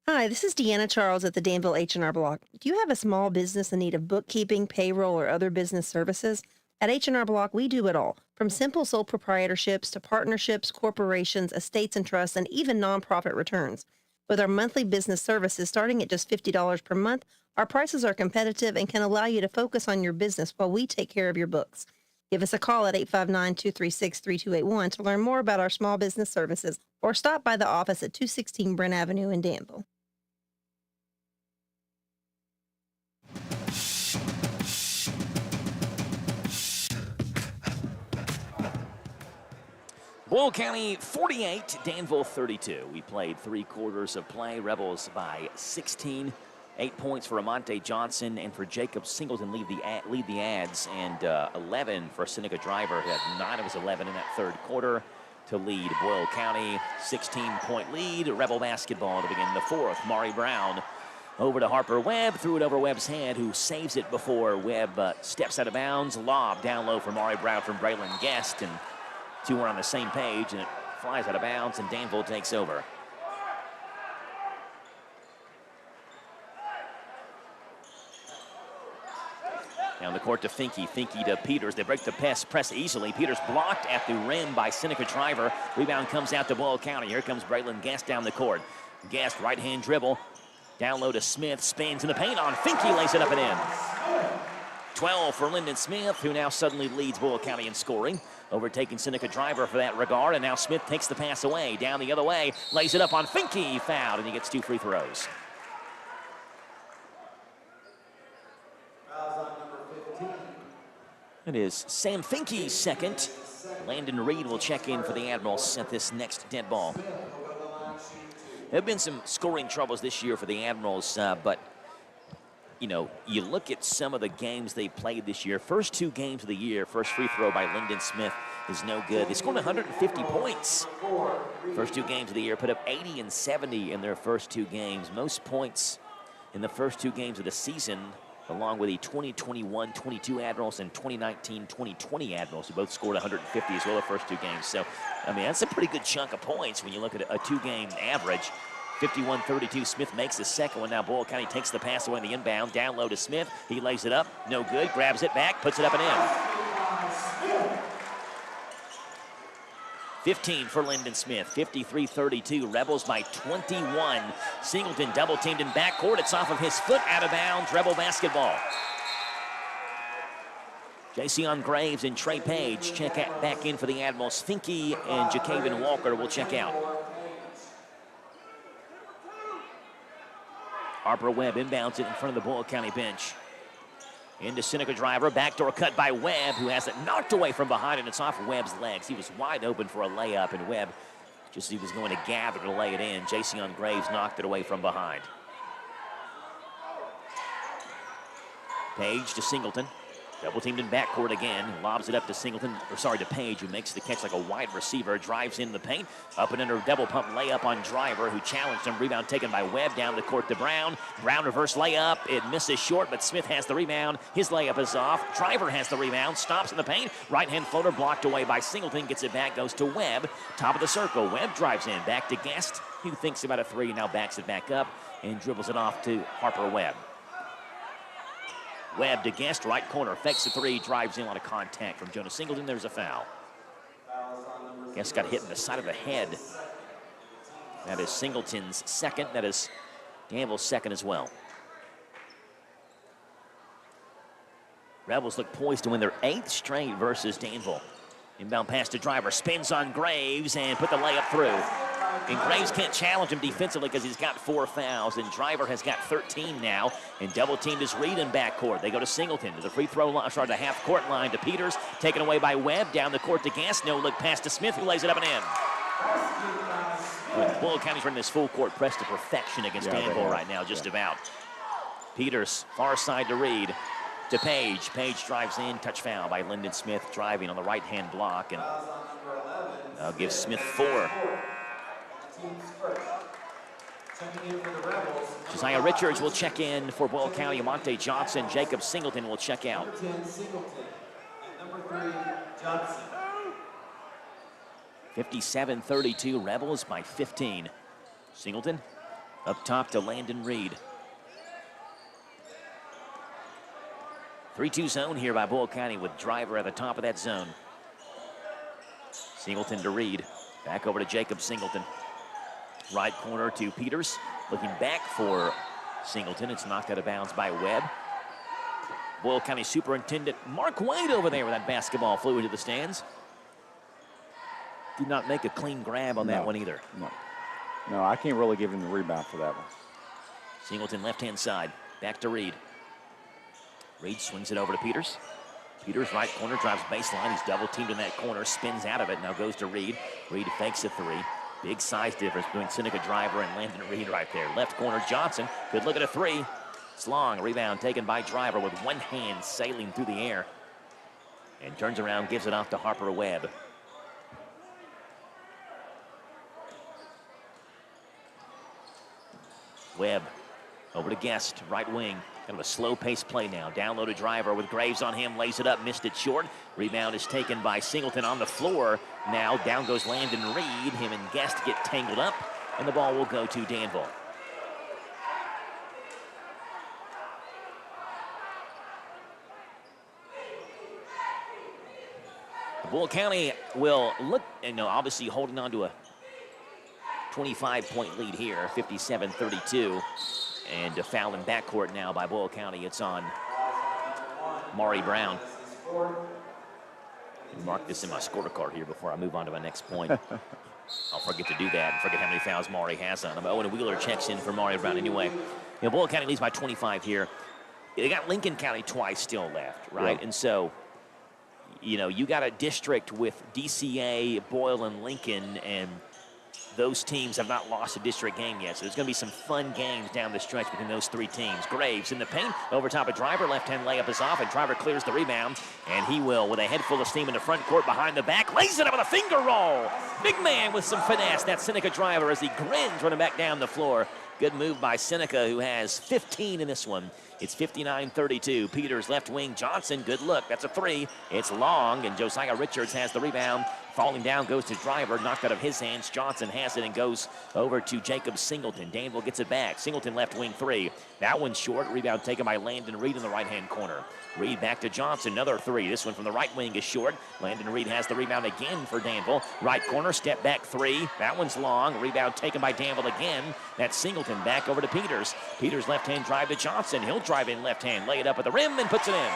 Hi, this is Deanna Charles at the Danville H&R Block. Do you have a small business in need of bookkeeping, payroll, or other business services? At H&R Block, we do it all, from simple sole proprietorships to partnerships, corporations, estates and trusts, and even nonprofit returns. With our monthly business services starting at just $50 per month, our prices are competitive and can allow you to focus on your business while we take care of your books. Give us a call at 859-236-3281 to learn more about our small business services, or stop by the office at 216 Brent Avenue in Danville. Boyle County 48, Danville 32. We played 3 quarters of play. Rebels by 16. 8 points for Amonte Johnson and for Jacob Singleton lead the ads, and 11 for Seneca Driver, who had 9 of his 11 in that 3rd quarter to lead Boyle County. 16-point lead. Rebel basketball to begin the 4th. Mari Brown over to Harper Webb, threw it over Webb's head, who saves it before Webb steps out of bounds. Lob down low for Mari Brown from Braylon Guest, and 2 are on the same page, and it flies out of bounds, and Danville takes over. Down the court to Finke. Finke to Peters. They break the press easily. Peters blocked at the rim by Seneca Driver. Rebound comes out to Boyle County. Here comes Braylon Guest down the court. Guest, right-hand dribble. Down low to Smith. Spins in the paint on Finke. Lays it up and in. 12 for Lyndon Smith, who now suddenly leads Boyle County in scoring. Overtaking Seneca Driver for that regard. And now Smith takes the pass away. Down the other way. Lays it up on Finke. Fouled, and he gets 2 free throws. It is Sam Finke's second. Landon Reed will check in for the Admirals at this next dead ball. There have been some scoring troubles this year for the Admirals, but, you know, you look at some of the games they played this year. First 2 games of the year, first free throw by Lyndon Smith is no good. They scored 150 points. First 2 games of the year, put up 80 and 70 in their first 2 games. Most points in the first 2 games of the season, along with the 2021-22 Admirals and 2019-2020 Admirals, who both scored 150 as well the first 2 games. So, I mean, that's a pretty good chunk of points when you look at a 2-game average. 51-32, Smith makes the second one. Now Boyle County takes the pass away in the inbound. Down low to Smith. He lays it up. No good. Grabs it back. Puts it up and in. 15 for Lyndon Smith. 53-32. Rebels by 21. Singleton double teamed in backcourt. It's off of his foot, out of bounds. Rebel basketball. Jason Graves and Trey Page check back in for the Admirals. Finke and Jacaven Walker will check out. Harper Webb inbounds it in front of the Boyle County bench. Into Seneca Driver, backdoor cut by Webb, who has it knocked away from behind, and it's off Webb's legs. He was wide open for a layup, and Webb, just as he was going to gather to lay it in, Jason Graves knocked it away from behind. Page to Singleton. Double teamed in backcourt again. Lobs it up to to Page, who makes the catch like a wide receiver. Drives in the paint. Up and under double pump layup on Driver, who challenged him. Rebound taken by Webb down the court to Brown. Brown reverse layup. It misses short, but Smith has the rebound. His layup is off. Driver has the rebound. Stops in the paint. Right hand floater blocked away by Singleton. Gets it back. Goes to Webb. Top of the circle. Webb drives in. Back to Guest, who thinks about a 3. Now backs it back up and dribbles it off to Harper Webb. Webb to Guest, right corner, fakes the 3, drives in on a contact from Jonas Singleton. There's a foul. Guest got hit in the side of the head. That is Singleton's second. That is Danville's second as well. Rebels look poised to win their 8th straight versus Danville. Inbound pass to Driver, spins on Graves and put the layup through. And Graves can't challenge him defensively because he's got 4 fouls, and Driver has got 13 now, and double-teamed is Reed in backcourt. They go to Singleton to the free throw line, sorry, the half-court line to Peters, taken away by Webb, down the court to Gass, no look pass to Smith, who lays it up and in. Boyle County's running this full-court press to perfection against Danville right now, just about. Peters, far side to Reed, to Page. Page drives in, touch foul by Lyndon Smith, driving on the right-hand block, and that'll give Smith 4. Josiah Richards will check in for Boyle County. Monte Johnson, Jacob Singleton will check out. Number 3, Johnson. 57-32, Rebels by 15. Singleton up top to Landon Reed. 3-2 zone here by Boyle County with Driver at the top of that zone. Singleton to Reed. Back over to Jacob Singleton. Right corner to Peters. Looking back for Singleton. It's knocked out of bounds by Webb. Boyle County Superintendent Mark White over there with that basketball flew into the stands. Did not make a clean grab on that one either. No, I can't really give him the rebound for that one. Singleton left-hand side. Back to Reed. Reed swings it over to Peters. Peters right corner, drives baseline. He's double-teamed in that corner, spins out of it, now goes to Reed. Reed fakes a 3. Big size difference between Seneca Driver and Landon Reed right there. Left corner, Johnson. Good look at a 3. It's long. Rebound taken by Driver with one hand sailing through the air. And turns around, gives it off to Harper Webb. Webb over to Guest, right wing. Kind of a slow-paced play now. Downloaded Driver with Graves on him, lays it up, missed it short. Rebound is taken by Singleton on the floor. Now down goes Landon Reed. Him and Guest get tangled up, and the ball will go to Danville. Boyle County will look, obviously holding on to a 25-point lead here, 57-32. And a foul in backcourt now by Boyle County. It's on Maury Brown. Mark this in my scorecard here before I move on to my next point. I'll forget to do that and forget how many fouls Maury has on him. Owen Wheeler checks in for Maury Brown anyway. Boyle County leads by 25 here. They got Lincoln County twice still left, right? Yeah. And so, you got a district with DCA, Boyle, and Lincoln, and those teams have not lost a district game yet, so there's going to be some fun games down the stretch between those 3 teams. Graves in the paint, over top of Driver, left-hand layup is off, and Driver clears the rebound, and he will, with a head full of steam in the front court, behind the back, lays it up with a finger roll. Big man with some finesse, that's Seneca Driver as he grins running back down the floor. Good move by Seneca, who has 15 in this one. It's 59-32. Peters left wing. Johnson, good look. That's a 3. It's long, and Josiah Richards has the rebound. Falling down goes to Driver, knocked out of his hands. Johnson has it and goes over to Jacob Singleton. Danville gets it back. Singleton left wing 3. That one's short. Rebound taken by Landon Reed in the right-hand corner. Reed back to Johnson, another 3. This one from the right wing is short. Landon Reed has the rebound again for Danville. Right corner, step back 3. That one's long. Rebound taken by Danville again. That's Singleton back over to Peters. Peters left-hand drive to Johnson. He'll drive in left-hand, lay it up at the rim and puts it in.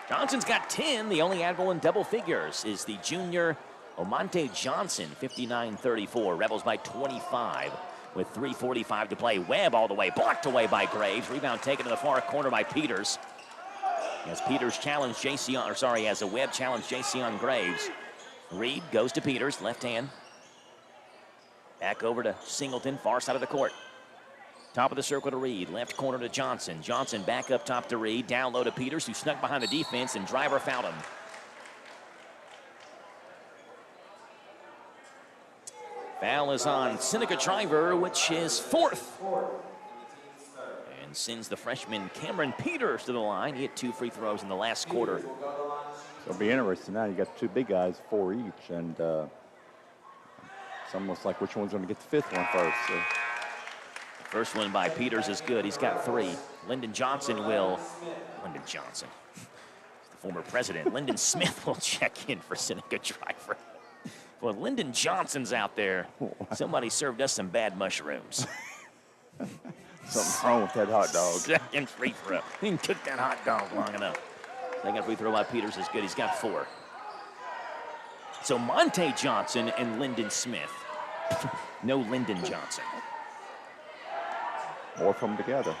Johnson's got 10. The only admiral in double figures is the junior Omonte Johnson, 59-34. Rebels by 25 with 3:45 to play. Webb all the way, blocked away by Graves. Rebound taken to the far corner by Peters. As Peters challenged as a Webb challenged Jason Graves. Reed goes to Peters, left hand. Back over to Singleton, far side of the court. Top of the circle to Reed, left corner to Johnson. Johnson back up top to Reed, down low to Peters, who snuck behind the defense, and Driver fouled him. Foul is on Seneca Driver, which is 4th. And sends the freshman Cameron Peters to the line. He had 2 free throws in the last quarter. So it'll be interesting now. You got 2 big guys, 4 each, and it's almost like which one's going to get the 5th one first. So. First one by Peters is good. He's got 3. Lyndon Johnson, the former president. Lyndon Smith will check in for Seneca Driver. Well, Lyndon Johnson's out there. Somebody served us some bad mushrooms. Something's wrong with that hot dog. Second free throw. He can cook that hot dog long enough. Second free throw by Peters is good. He's got 4. So Monte Johnson and Lyndon Smith. No Lyndon Johnson. More from together.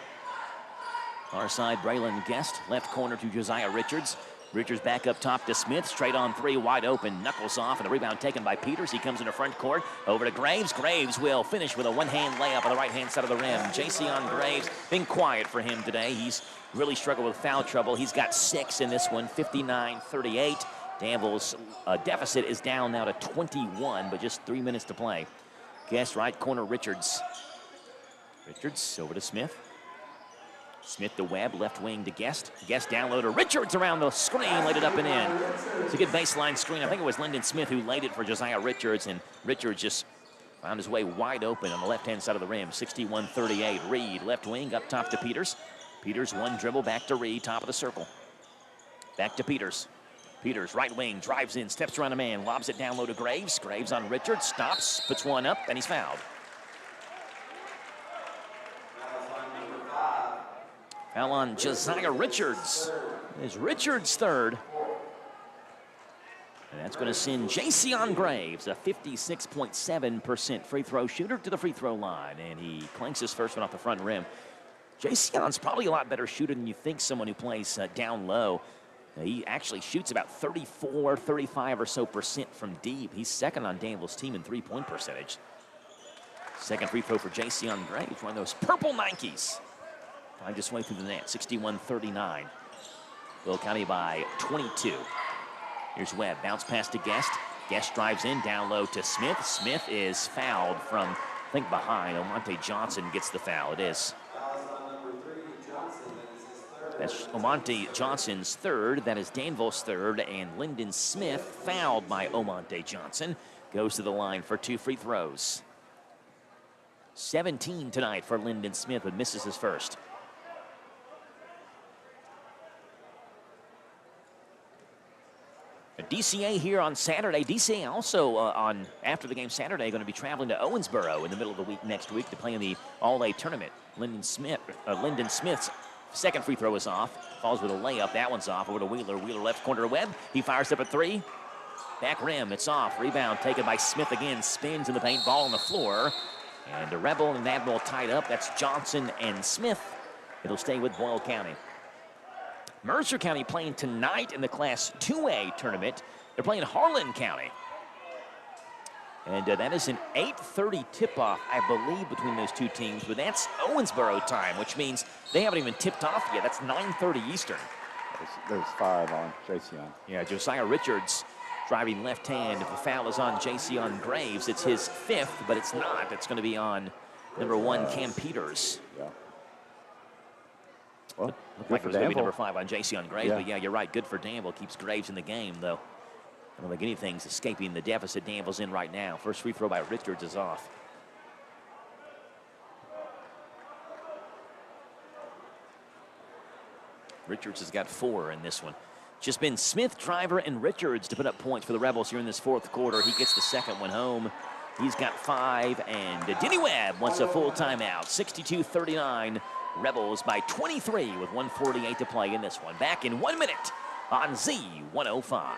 Far side, Braylon Guest. Left corner to Josiah Richards. Richards back up top to Smith. Straight on three, wide open. Knuckles off, and the rebound taken by Peters. He comes into front court. Over to Graves. Graves will finish with a one-hand layup on the right-hand side of the rim. Jayceon Graves, been quiet for him today. He's really struggled with foul trouble. He's got 6 in this one, 59-38. Danville's deficit is down now to 21, but just 3 minutes to play. Guest, right corner, Richards. Richards over to Smith. Smith to Webb, left wing to Guest. Guest down low to Richards around the screen, laid it up and in. It's a good baseline screen. I think it was Lyndon Smith who laid it for Josiah Richards, and Richards just found his way wide open on the left-hand side of the rim. 61-38. Reed, left wing, up top to Peters. Peters, one dribble, back to Reed, top of the circle. Back to Peters. Peters, right wing, drives in, steps around a man, lobs it down low to Graves. Graves on Richards, stops, puts one up, and he's fouled. Foul on Josiah Richards. Is Richards third. And that's going to send Jayceon Graves, a 56.7% free throw shooter, to the free throw line. And he clanks his first one off the front rim. Jayceon's probably a lot better shooter than you think, someone who plays down low. He actually shoots about 34, 35 or so percent from deep. He's second on Danville's team in three-point percentage. Second free throw for Jayceon Graves, one of those purple Nikes. Find his way through the net, 61-39. Will County by 22. Here's Webb, bounce pass to Guest. Guest drives in, down low to Smith. Smith is fouled from, I think, behind. Omonte Johnson gets the foul. It is. That's Omonte Johnson's third. That is Danville's third. And Lyndon Smith, fouled by Omonte Johnson, goes to the line for 2 free throws. 17 tonight for Lyndon Smith, but misses his first. DCA here on Saturday. DCA also after the game Saturday going to be traveling to Owensboro in the middle of the week next week to play in the All-A tournament. Lyndon Smith's second free throw is off. Falls with a layup. That one's off. Over to Wheeler. Wheeler left corner to Webb. He fires up a 3. Back rim. It's off. Rebound taken by Smith again. Spins in the paint. Ball on the floor. And the Rebel and Admiral tied up. That's Johnson and Smith. It'll stay with Boyle County. Mercer County playing tonight in the Class 2A tournament. They're playing Harlan County. And that is an 8:30 tip-off, I believe, between those two teams. But that's Owensboro time, which means they haven't even tipped off yet. That's 9:30 Eastern. There's 5 on Jayceon. Yeah, Josiah Richards driving left hand. If the foul is on Jayceon Graves, it's his 5th, but it's not. It's going to be on number 1, Cam Peters. Yeah. Well, looked like it was going to be number 5 on Jayceon Graves, but yeah, you're right. Good for Danville. Keeps Graves in the game, though. I don't think anything's escaping the deficit Danville's in right now. First free throw by Richards is off. Richards has got 4 in this one. Just been Smith, Driver, and Richards to put up points for the Rebels here in this 4th quarter. He gets the second one home. He's got 5, and Denny Webb wants a full timeout. 62-39. Rebels by 23 with 1:48 to play in this one. Back in 1 minute on Z105.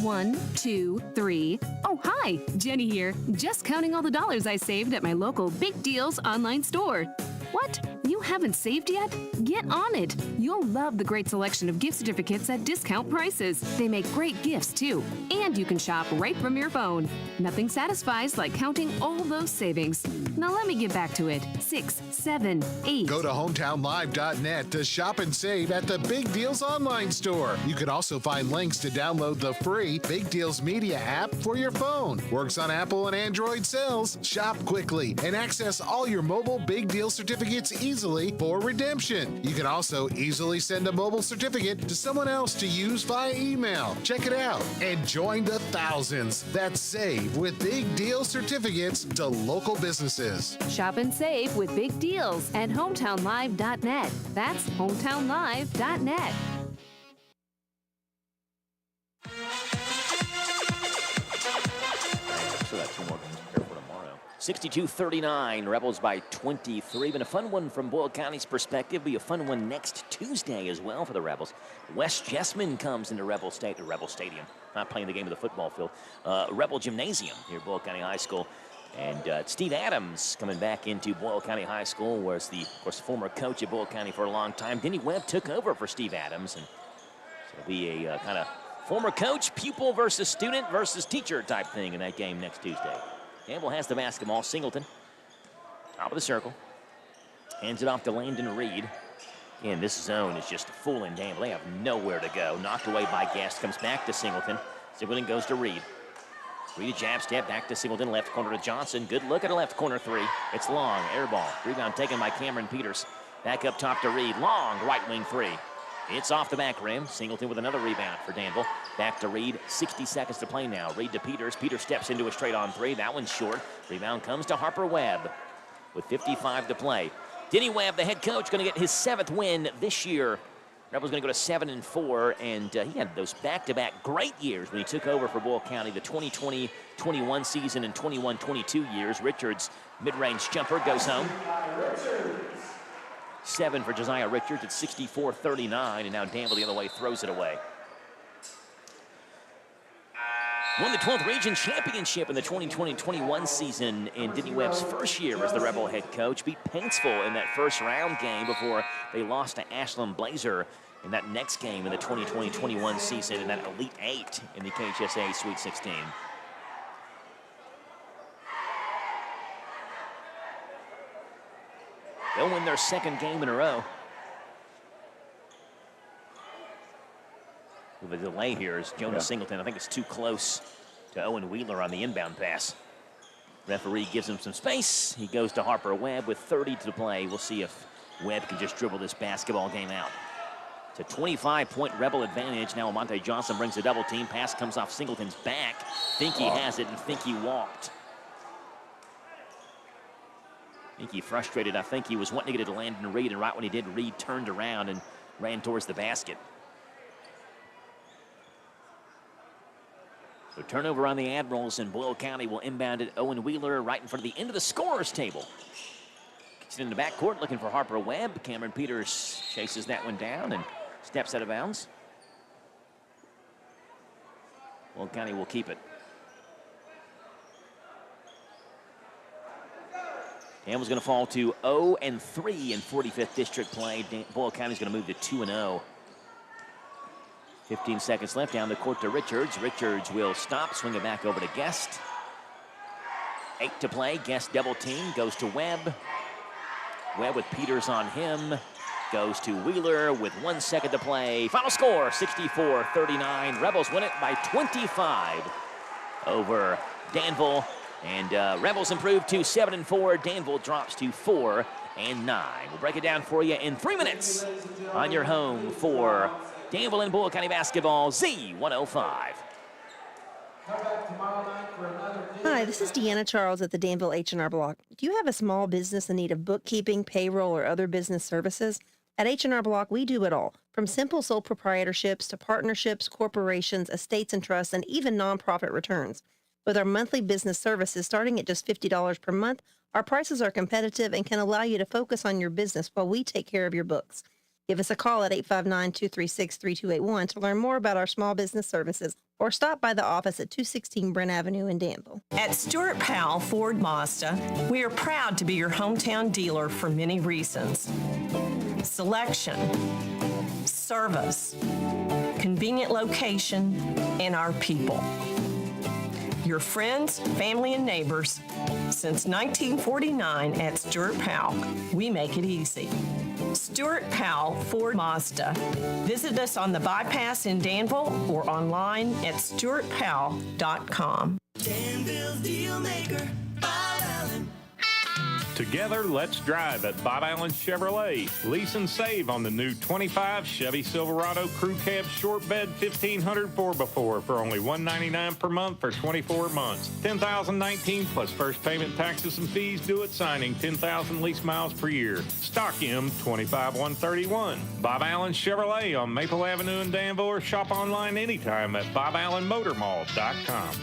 1, 2, 3. Oh, hi, Jenny here. Just counting all the dollars I saved at my local Big Deals online store. What? You haven't saved yet? Get on it. You'll love the great selection of gift certificates at discount prices. They make great gifts, too. And you can shop right from your phone. Nothing satisfies like counting all those savings. Now let me get back to it. 6, 7, 8. Go to hometownlive.net to shop and save at the Big Deals online store. You can also find links to download the free Big Deals Media app for your phone. Works on Apple and Android cells. Shop quickly and access all your mobile Big Deal certificates easily for redemption. You can also easily send a mobile certificate to someone else to use via email. Check it out and join the thousands that save with Big Deal certificates to local businesses. Shop and save with Big Deals at hometownlive.net. That's hometownlive.net. Still got 2 more games to prepare for tomorrow. 62-39, Rebels by 23. Been a fun one from Boyle County's perspective. Be a fun one next Tuesday as well for the Rebels. Wes Jessman comes into Rebel Stadium. Not playing the game of the football field. Rebel Gymnasium here at Boyle County High School. And Steve Adams coming back into Boyle County High School, was the, of course, former coach at Boyle County for a long time. Denny Webb took over for Steve Adams, and so it'll be a kind of former coach, pupil versus student versus teacher type thing in that game next Tuesday. Campbell has the basketball. Singleton, top of the circle. Hands it off to Landon Reed. And this zone is just fooling Danville. They have nowhere to go. Knocked away by Guest. Comes back to Singleton. Singleton goes to Reed. Reed a jab step back to Singleton. Left corner to Johnson. Good look at a left corner three. It's long. Air ball. Rebound taken by Cameron Peters. Back up top to Reed. Long right wing three. It's off the back rim. Singleton with another rebound for Danville. Back to Reed. 60 seconds to play now. Reed to Peters. Peters steps into a straight on three. That one's short. Rebound comes to Harper Webb with 55 to play. Denny Webb, the head coach, going to get his 7th win this year. Rebels going to go to 7-4, and he had those back-to-back great years when he took over for Boyle County, the 2020-21 season and 21-22 years. Richards, mid-range jumper, goes home. 7 for Josiah Richards at 64-39, and now Danville the other way throws it away. Won the 12th Region Championship in the 2020-21 season in Denny Webb's first year as the Rebel head coach. Beat Paintsville in that first round game before they lost to Ashland Blazer in that next game in the 2020-21 season in that Elite 8 in the KHSA Sweet 16. They'll win their 2nd game in a row. With a delay here is Jonas Singleton. I think it's too close to Owen Wheeler on the inbound pass. Referee gives him some space. He goes to Harper Webb with 30 to play. We'll see if Webb can just dribble this basketball game out. It's a 25-point Rebel advantage. Now Monte Johnson brings a double team. Pass comes off Singleton's back. Think he has it and think he walked. Think he frustrated. I think he was wanting to get it to Landon Reed, and right when he did, Reed turned around and ran towards the basket. So turnover on the Admirals, and Boyle County will inbound it. Owen Wheeler right in front of the end of the scorer's table. Gets it in the backcourt looking for Harper Webb. Cameron Peters chases that one down and steps out of bounds. Boyle County will keep it. Danville's going to fall to 0-3 in 45th district play. Boyle County's going to move to 2-0. 15 seconds left down the court to Richards. Richards will stop, swing it back over to Guest. 8 to play. Guest double team goes to Webb. Webb with Peters on him. Goes to Wheeler with 1 second to play. Final score 64-39. Rebels win it by 25 over Danville. And Rebels improve to 7-4. Danville drops to 4-9. We'll break it down for you in 3 minutes on your home for Danville and Boyle County basketball, Z105. Hi, this is Deanna Charles at the Danville H&R Block. Do you have a small business in need of bookkeeping, payroll, or other business services? At H&R Block, we do it all, from simple sole proprietorships to partnerships, corporations, estates and trusts, and even nonprofit returns. With our monthly business services starting at just $50 per month, our prices are competitive and can allow you to focus on your business while we take care of your books. Give us a call at 859-236-3281 to learn more about our small business services, or stop by the office at 216 Brent Avenue in Danville. At Stuart Powell Ford Mazda, we are proud to be your hometown dealer for many reasons. Selection, service, convenient location, and our people. Your friends, family, and neighbors. Since 1949 at Stuart Powell, we make it easy. Stuart Powell Ford Mazda. Visit us on the bypass in Danville or online at stuartpowell.com. Danville's Deal Maker, Bob Allen. Together, let's drive at Bob Allen Chevrolet. Lease and save on the new 25 Chevy Silverado Crew Cab Short Bed 1500 4x4 for only $199 per month for 24 months. $10,019 plus first payment, taxes, and fees due at signing. 10,000 lease miles per year. Stock M 25131. Bob Allen Chevrolet on Maple Avenue in Danville, or shop online anytime at boballenmotormall.com.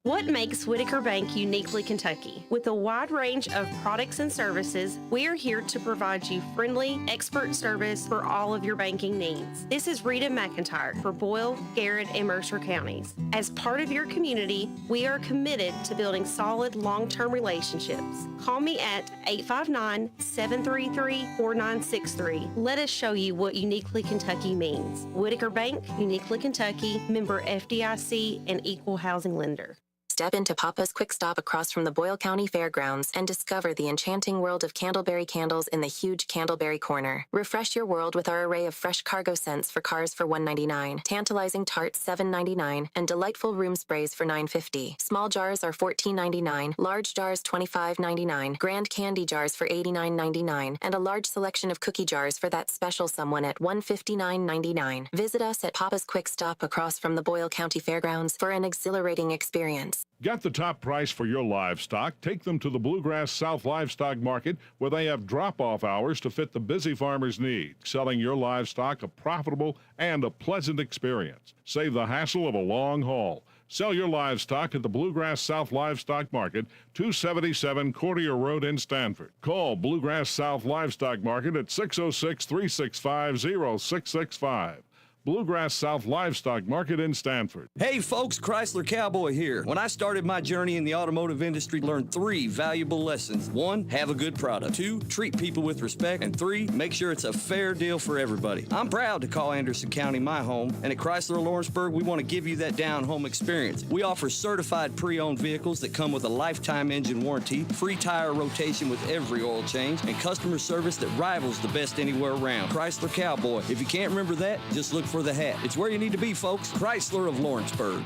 What makes Whitaker Bank uniquely Kentucky? With a wide range of products and services, we are here to provide you friendly, expert service for all of your banking needs. This is Rita McIntyre for Boyle, Garrett, and Mercer counties. As part of your community, we are committed to building solid, long-term relationships. Call me at 859-733-4963. Let us show you what uniquely Kentucky means. Whitaker Bank, uniquely Kentucky, member FDIC, and equal housing lender. Step into Papa's Quick Stop across from the Boyle County Fairgrounds and discover the enchanting world of Candleberry candles in the huge Candleberry corner. Refresh your world with our array of fresh cargo scents for cars for $1.99, tantalizing tarts $7.99, and delightful room sprays for $9.50. Small jars are $14.99, large jars $25.99, grand candy jars for $89.99, and a large selection of cookie jars for that special someone at $159.99. Visit us at Papa's Quick Stop across from the Boyle County Fairgrounds for an exhilarating experience. Get the top price for your livestock. Take them to the Bluegrass South Livestock Market, where they have drop-off hours to fit the busy farmer's need. Selling your livestock a profitable and a pleasant experience. Save the hassle of a long haul. Sell your livestock at the Bluegrass South Livestock Market, 277 Courtier Road in Stanford. Call Bluegrass South Livestock Market at 606-365-0665. Bluegrass South Livestock Market in Stanford. Hey folks, Chrysler Cowboy here. When I started my journey in the automotive industry, learned 3 valuable lessons. 1, have a good product. 2, treat people with respect. And 3, make sure it's a fair deal for everybody. I'm proud to call Anderson County my home, and at Chrysler Lawrenceburg, we want to give you that down-home experience. We offer certified pre-owned vehicles that come with a lifetime engine warranty, free tire rotation with every oil change, and customer service that rivals the best anywhere around. Chrysler Cowboy. If you can't remember that, just look for the hat. It's where you need to be, folks. Chrysler of Lawrenceburg.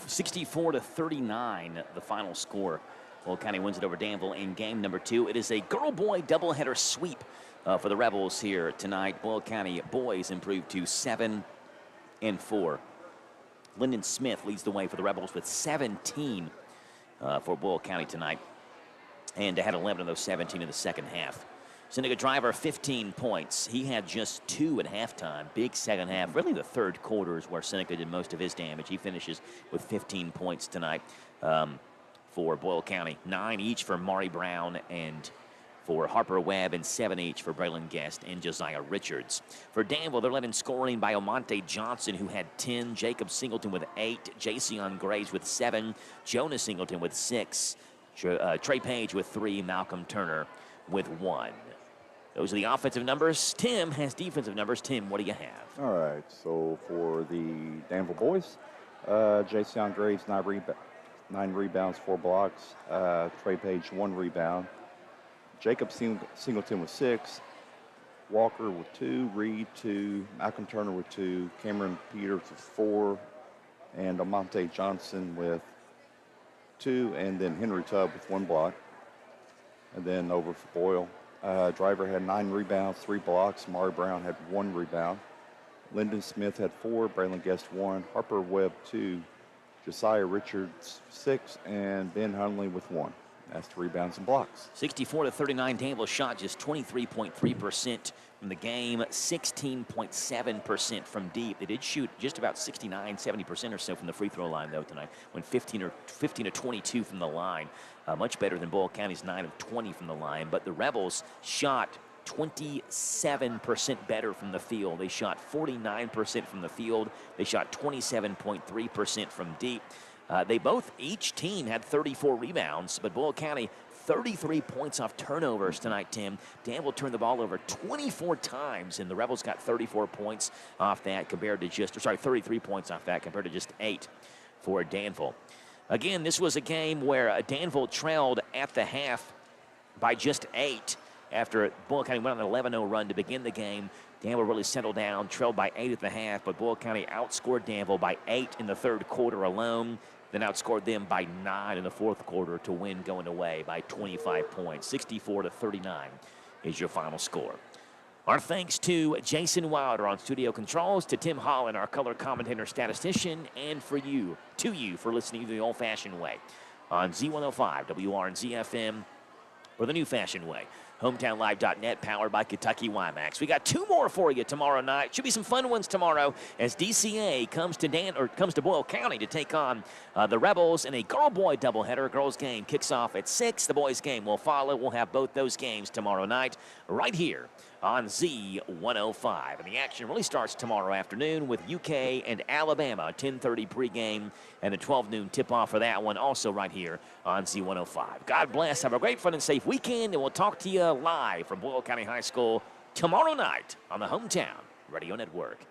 64-39, the final score. Boyle County wins it over Danville in game number 2. It is a girl-boy doubleheader sweep for the Rebels here tonight. Boyle County boys improved to 7-4. Lyndon Smith leads the way for the Rebels with 17 for Boyle County tonight, and they had 11 of those 17 in the second half. Seneca Driver, 15 points. He had just 2 at halftime. Big second half. Really the third quarter is where Seneca did most of his damage. He finishes with 15 points tonight for Boyle County. 9 each for Maury Brown and for Harper Webb, and 7 each for Braylon Guest and Josiah Richards. For Danville, they're led in scoring by Omonte Johnson, who had 10, Jacob Singleton with 8, Jason Graves with 7, Jonah Singleton with 6, Trey Page with 3, Malcolm Turner with 1. Those are the offensive numbers. Tim has defensive numbers. Tim, what do you have? All right, so for the Danville boys, Jason Graves, 9 rebounds, 4 blocks. Trey Page, 1 rebound. Jacob Singleton with 6. Walker with 2. Reed, 2. Malcolm Turner with 2. Cameron Peters with 4. And Omonte Johnson with 2. And then Henry Tubb with 1 block. And then over for Boyle. Driver had 9 rebounds, 3 blocks. Maury Brown had 1 rebound. Lyndon Smith had 4. Braylon Guest 1. Harper Webb 2. Josiah Richards 6. And Ben Hunley with 1. That's the rebounds and blocks. 64-39. Danville shot just 23.3% from the game, 16.7% from deep. They did shoot just about 69, 70% or so from the free throw line, though, tonight. Went 15 to 22 from the line. Much better than Boyle County's 9 of 20 from the line. But the Rebels shot 27% better from the field. They shot 49% from the field. They shot 27.3% from deep. Each team had 34 rebounds, but Boyle County 33 points off turnovers tonight, Tim. Danville turned the ball over 24 times, and the Rebels got 34 points off that compared to 33 points off that compared to just 8 for Danville. Again, this was a game where Danville trailed at the half by just 8 after Boyle County went on an 11-0 run to begin the game. Danville really settled down, trailed by 8 at the half, but Boyle County outscored Danville by 8 in the third quarter alone, then outscored them by 9 in the fourth quarter to win going away by 25 points. 64-39 is your final score. Our thanks to Jason Wilder on studio controls, to Tim Holland, our color commentator statistician, and to you for listening the old-fashioned way on Z105 WRNZ FM or the new-fashioned way. HometownLive.net, powered by Kentucky Wymax. We got 2 more for you tomorrow night. Should be some fun ones tomorrow as DCA comes to Boyle County to take on the Rebels in a girl-boy doubleheader. Girls game kicks off at 6. The boys game will follow. We'll have both those games tomorrow night right here on Z105. And the action really starts tomorrow afternoon with UK and Alabama, 10:30 pregame, and a 12 noon tip-off for that one, also right here on Z105. God bless. Have a great, fun, and safe weekend, and we'll talk to you live from Boyle County High School tomorrow night on the Hometown Radio Network.